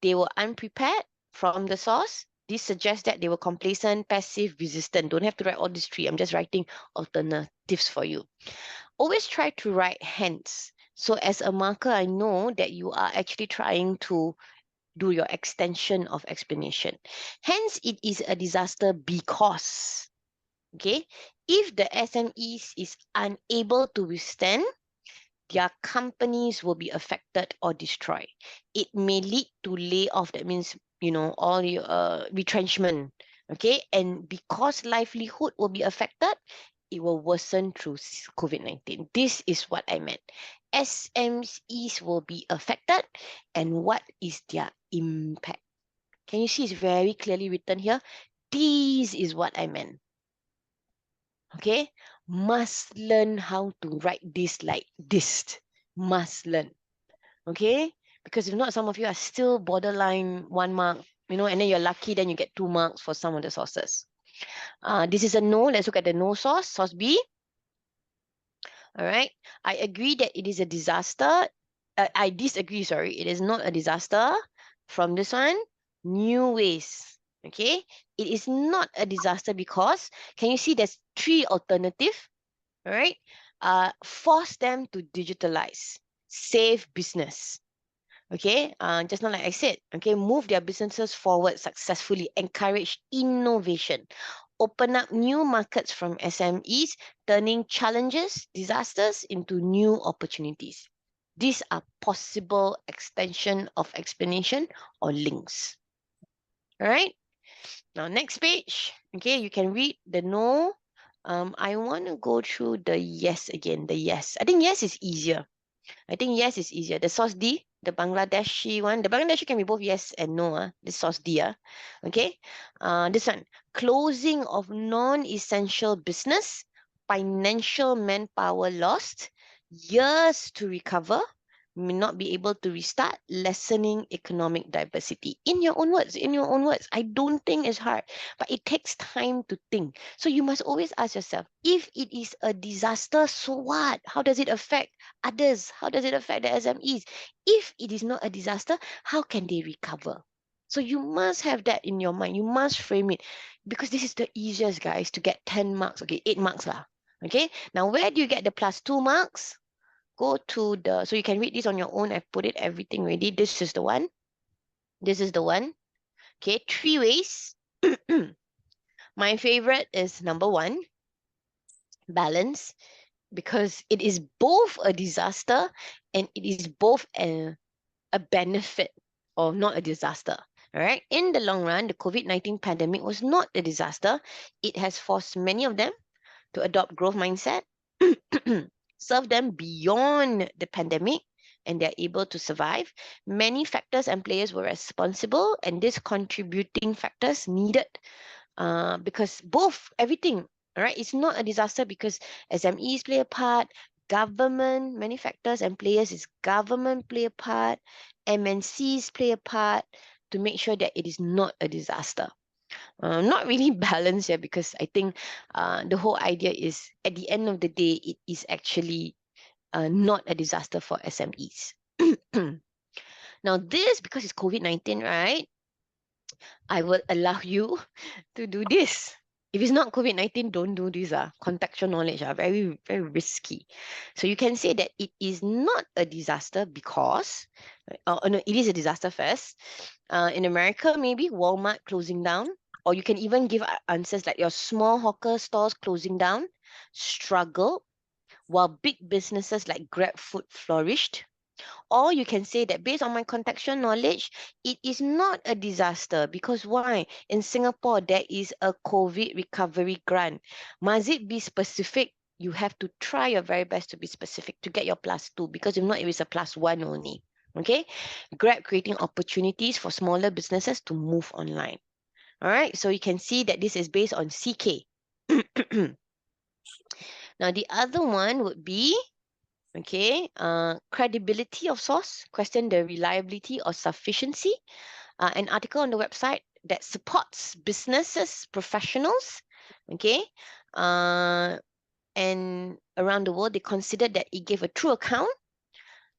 They were unprepared from the source. This suggests that they were complacent, passive, resistant. Don't have to write all these three. I'm just writing alternatives for you. Always try to write hence. So as a marker, I know that you are actually trying to do your extension of explanation. Hence, it is a disaster because, okay, if the SMEs is unable to withstand, their companies will be affected or destroyed. It may lead to layoff. That means, all your retrenchment. Okay, and because livelihood will be affected, it will worsen through COVID-19. This is what I meant. SMEs will be affected, and what is their impact? Can you see it's very clearly written here? This is what I meant. Okay, must learn how to write this like this. Must learn. Okay, because if not, some of you are still borderline 1 mark, and then you're lucky, then you get 2 marks for some of the sources. This is a no. Let's look at the no source, source B. All right, I agree that it is a disaster. I disagree, sorry, it is not a disaster. From this one, new ways. Okay, it is not a disaster because, can you see there's 3 alternatives? All right, force them to digitalize, save business. Okay, just not like I said, okay, move their businesses forward successfully, encourage innovation, open up new markets from SMEs, turning challenges, disasters into new opportunities. These are possible extension of explanation or links. All right, now next page, okay, you can read the no. I want to go through the yes again, the yes. I think yes is easier. The source D, the Bangladeshi one. The Bangladeshi can be both yes and no. The source D. Okay. This one, closing of non-essential business, financial manpower lost, years to recover, may not be able to restart, lessening economic diversity. In your own words, I don't think it's hard, but it takes time to think. So you must always ask yourself, if it is a disaster, so what? How does it affect others? How does it affect the SMEs? If it is not a disaster, how can they recover? So you must have that in your mind. You must frame it, because this is the easiest, guys, to get 10 marks. Okay, 8 marks lah. Okay, now where do you get the +2 marks? Go to the, so you can read this on your own. I've put it everything ready. This is the one. This is the one. Okay, 3 ways. My favorite is number 1. balance, because it is both a disaster and it is both a benefit, or not a disaster. All right. In the long run, the COVID-19 pandemic was not a disaster. It has forced many of them to adopt growth mindset, serve them beyond the pandemic, and they're able to survive. Many factors and players were responsible, and these contributing factors needed, because both, everything, all right, it's not a disaster because SMEs play a part, government, many factors and players is government play a part, MNCs play a part to make sure that it is not a disaster. Not really balanced here, because I think the whole idea is at the end of the day, it is actually not a disaster for SMEs. Now this, because it's COVID-19, right? I will allow you to do this. If it's not COVID-19, don't do this. Contextual knowledge are very, very risky. So you can say that it is not a disaster because, no, it is a disaster first. In America, maybe Walmart closing down, or you can even give answers like your small hawker stores closing down, struggled, while big businesses like Grab Food flourished. Or you can say that based on my contextual knowledge, it is not a disaster because why? In Singapore, there is a COVID recovery grant. Must it be specific? You have to try your very best to be specific to get your +2, because if not, it is a +1 only. Okay? Grab creating opportunities for smaller businesses to move online. All right, so you can see that this is based on CK. Now, the other one would be, okay, credibility of source, question the reliability or sufficiency. An article on the website that supports businesses, professionals, okay, and around the world, they considered that it gave a true account.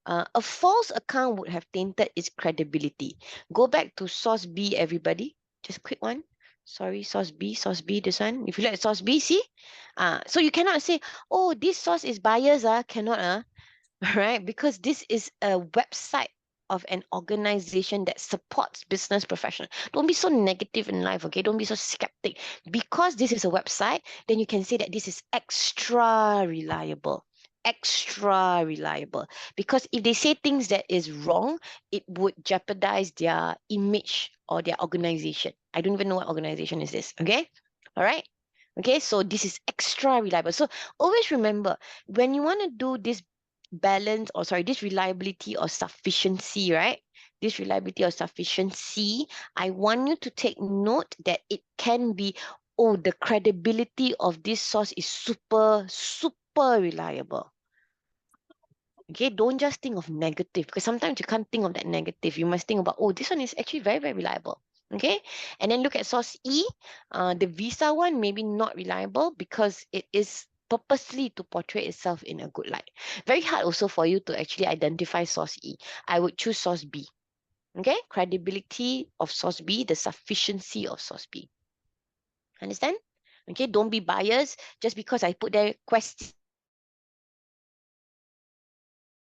A false account would have tainted its credibility. Go back to source B, everybody. Just quick one. Sorry, source B, this one. If you like source B, see? So you cannot say, oh, this source is biased, cannot, right? Because this is a website of an organization that supports business professionals. Don't be so negative in life, okay? Don't be so skeptic. Because this is a website, then you can say that this is extra reliable. Extra reliable. Because if they say things that is wrong, it would jeopardize their image or their organization. I don't even know what organization is this, okay? All right? Okay, so this is extra reliable. So always remember, when you want to do this balance, or sorry, this reliability or sufficiency, right? This reliability or sufficiency, I want you to take note that it can be, oh, the credibility of this source is super, super reliable. Okay, don't just think of negative, because sometimes you can't think of that negative. You must think about, oh, this one is actually very, very reliable. Okay, and then look at source E. The Visa one maybe not reliable because it is purposely to portray itself in a good light. Very hard also for you to actually identify source E. I would choose source B. Okay, credibility of source B, the sufficiency of source B. Understand? Okay, don't be biased just because I put there question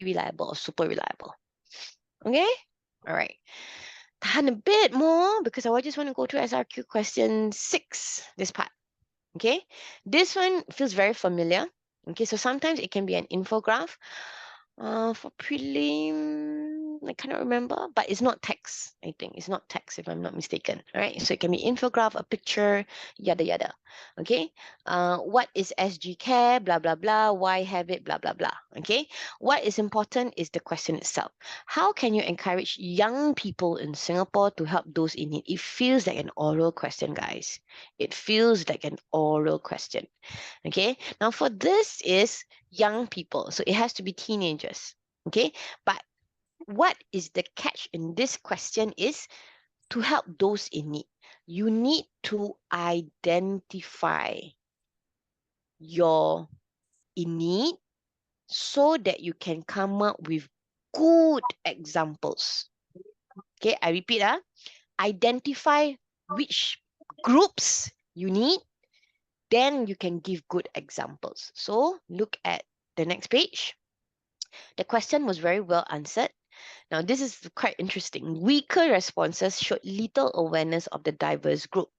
reliable or super reliable. Okay, all right. Tahan a bit more because I just want to go through SRQ question 6, this part. Okay, this one feels very familiar. Okay, so sometimes it can be an infograph. For prelim, I cannot remember, but it's not text. I think it's not text if I'm not mistaken. All right, so it can be infograph, a picture, yada yada. Okay, what is SG Care? Blah blah blah. Why have it? Blah blah blah. Okay, what is important is the question itself. How can you encourage young people in Singapore to help those in need? It feels like an oral question, guys. It feels like an oral question. Okay, now for this is young people, so it has to be teenagers. Okay, but what is the catch in this question is to help those in need. You need to identify your in need so that you can come up with good examples. Okay, I repeat, identify which groups you need, then you can give good examples. So look at the next page. The question was very well answered. Now, this is quite interesting. Weaker responses showed little awareness of the diverse group.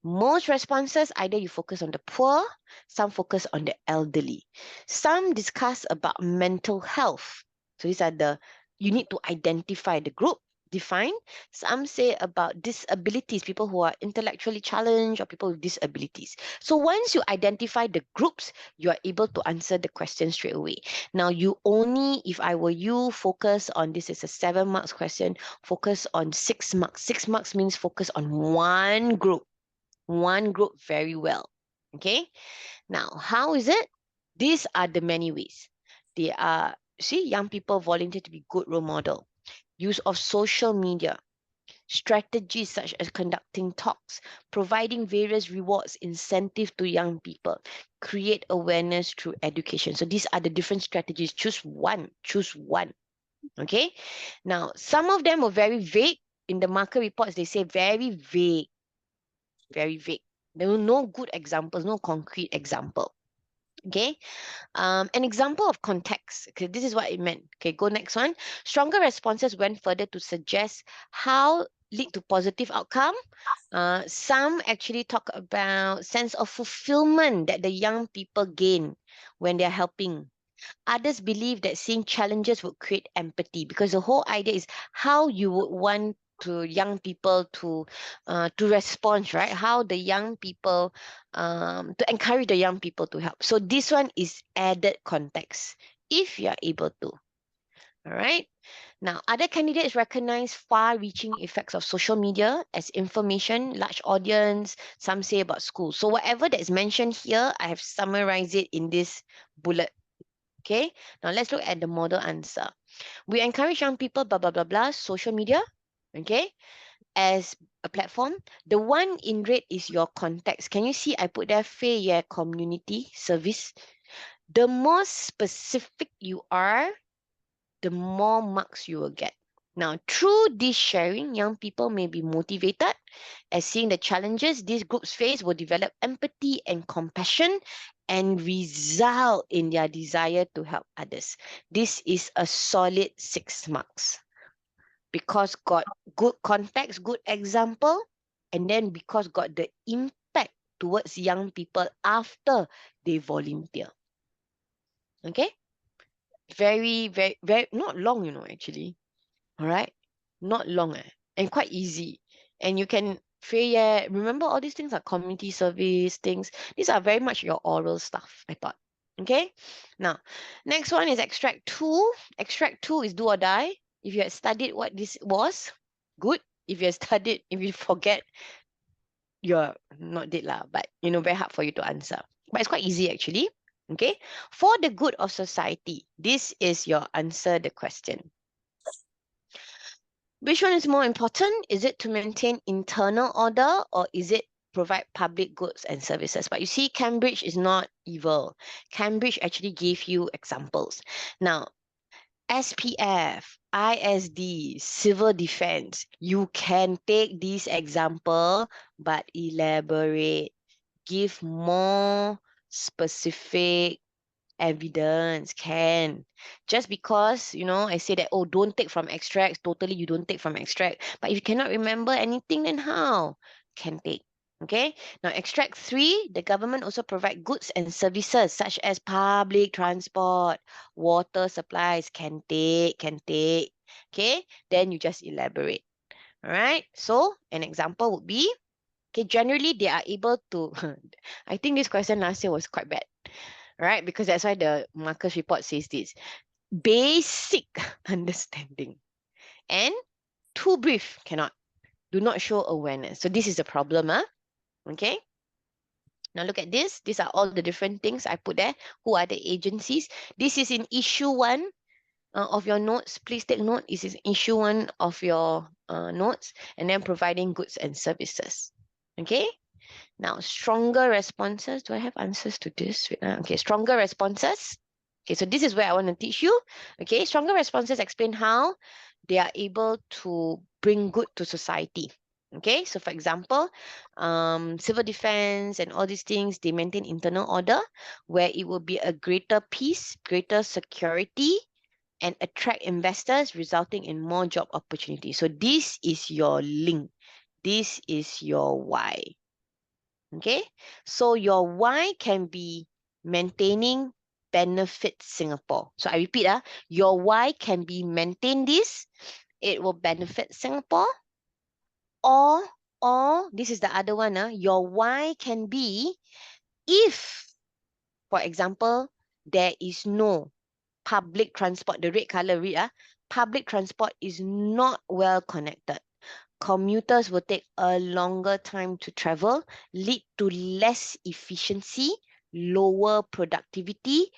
Most responses, either you focus on the poor, some focus on the elderly. Some discuss about mental health. So these are you need to identify the group, define. Some say about disabilities, people who are intellectually challenged or people with disabilities. So once you identify the groups, you are able to answer the question straight away. Now, you only, if I were you, focus on this is a 7 marks question, focus on 6 marks. 6 marks means focus on one group very well. Okay. Now, how is it? These are the many ways. They are, see, young people volunteer to be good role model. Use of social media, strategies such as conducting talks, providing various rewards, incentive to young people, create awareness through education. So these are the different strategies. Choose one. Okay. Now, some of them were very vague. In the marker reports, they say very vague. There were no good examples, no concrete example. Okay. An example of context. Okay, this is what it meant. Okay, go next one. Stronger responses went further to suggest how lead to positive outcome. Some actually talk about sense of fulfillment that the young people gain when they're helping. Others believe that seeing challenges would create empathy, because the whole idea is how you would want to young people to respond, right? How the young people to encourage the young people to help. So this one is added context if you are able to. All right. Now, other candidates recognize far-reaching effects of social media as information, large audience, some say about schools. So whatever that is mentioned here, I have summarized it in this bullet. Okay, now let's look at the model answer. We encourage young people, blah, blah, blah, blah, social media, okay, as a platform. The one in red is your context. Can you see I put there fair community service? The more specific you are, the more marks you will get. Now, through this sharing, young people may be motivated as seeing the challenges these groups face will develop empathy and compassion and result in their desire to help others. This is a solid 6 marks because got good context, good example, and then because got the impact towards young people after they volunteer. Okay? Very, not long, actually. All right, not long, and quite easy. And you can remember all these things are community service things. These are very much your oral stuff, I thought. Okay, now next one is extract 2. Extract 2 is do or die. If you had studied what this was, good. If you forget, you're not dead lah, but very hard for you to answer. But it's quite easy actually. Okay, for the good of society, this is your answer the question. Which one is more important? Is it to maintain internal order or is it provide public goods and services? But you see, Cambridge is not evil. Cambridge actually gave you examples. Now, SPF, ISD, civil defense, you can take this example but elaborate, give more specific evidence. Can just because I say that, oh, don't take from extracts, totally you don't take from extract, but if you cannot remember anything, then how can take? Okay, now extract 3, the government also provide goods and services such as public transport, water supplies. Can take. Okay, then you just elaborate. All right, so an example would be, okay, generally they are able to I think this question last year was quite bad, right? Because that's why the markers report says this. Basic understanding. And too brief, cannot. Do not show awareness. So this is a problem, okay? Now look at this. These are all the different things I put there. Who are the agencies? This is in issue 1 of your notes. Please take note. This is issue 1 of your notes. And then providing goods and services. Okay? Now, stronger responses. Do I have answers to this? Okay, stronger responses. Okay, so this is where I want to teach you. Okay, stronger responses explain how they are able to bring good to society. Okay, so for example, civil defense and all these things, they maintain internal order where it will be a greater peace, greater security, and attract investors, resulting in more job opportunities. So this is your link. This is your why. Okay? So your why can be maintaining benefit Singapore. So I repeat, your why can be maintain this. It will benefit Singapore. Or, this is the other one, your why can be if, for example, there is no public transport, the red color read, public transport is not well connected. Commuters will take a longer time to travel, lead to less efficiency, lower productivity,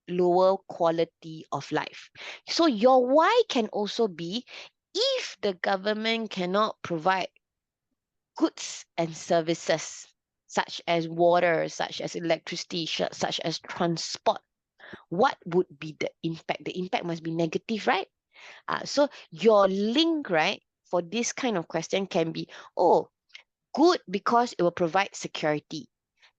lower quality of life. So your why can also be if the government cannot provide goods and services such as water, such as electricity, such as transport, what would be the impact? The impact must be negative, right? So your link, right, for this kind of question can be, oh, good because it will provide security.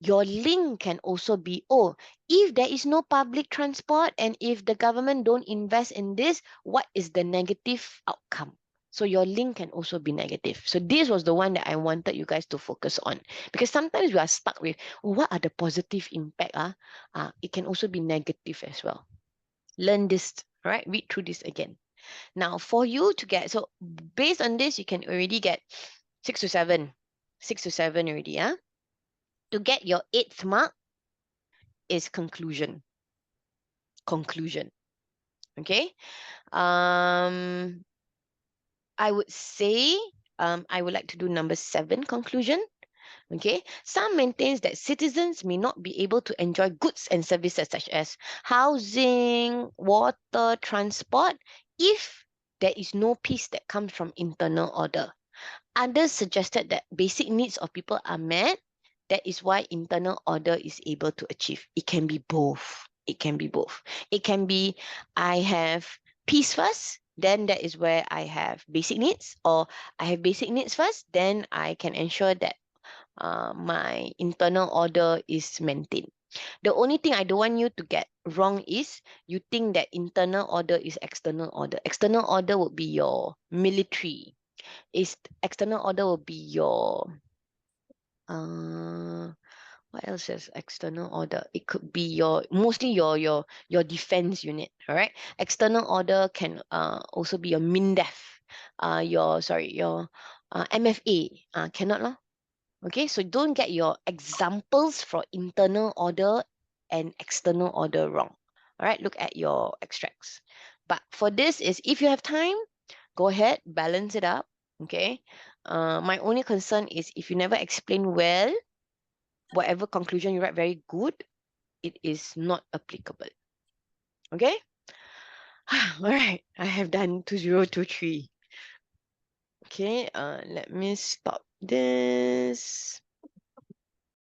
Your link can also be, oh, if there is no public transport and if the government don't invest in this, what is the negative outcome? So your link can also be negative. So this was the one that I wanted you guys to focus on, because sometimes we are stuck with, oh, what are the positive impact? It can also be negative as well. Learn this, right? Read through this again. Now, for you to get, so based on this, you can already get 6 to 7. 6 to 7 already, yeah? To get your 8th mark is conclusion. Conclusion. Okay? I would say I would like to do number 7, conclusion. Okay, some maintains that citizens may not be able to enjoy goods and services such as housing, water, transport, if there is no peace that comes from internal order. Others suggested that basic needs of people are met. That is why internal order is able to achieve. It can be both. It can be both. It can be, I have peace first, then that is where I have basic needs, or I have basic needs first, then I can ensure that my internal order is maintained. The only thing I don't want you to get wrong is you think that internal order is external order. External order would be your military. External order will be your what else is external order? It could be your mostly your defense unit. All right. External order can also be your MINDEF, your MFA. Cannot lah. Okay, so don't get your examples for internal order and external order wrong. All right, look at your extracts. But for this is, if you have time, go ahead, balance it up. Okay. My only concern is if you never explain well, whatever conclusion you write very good, it is not applicable. Okay. All right, I have done 2023. Okay, let me stop this.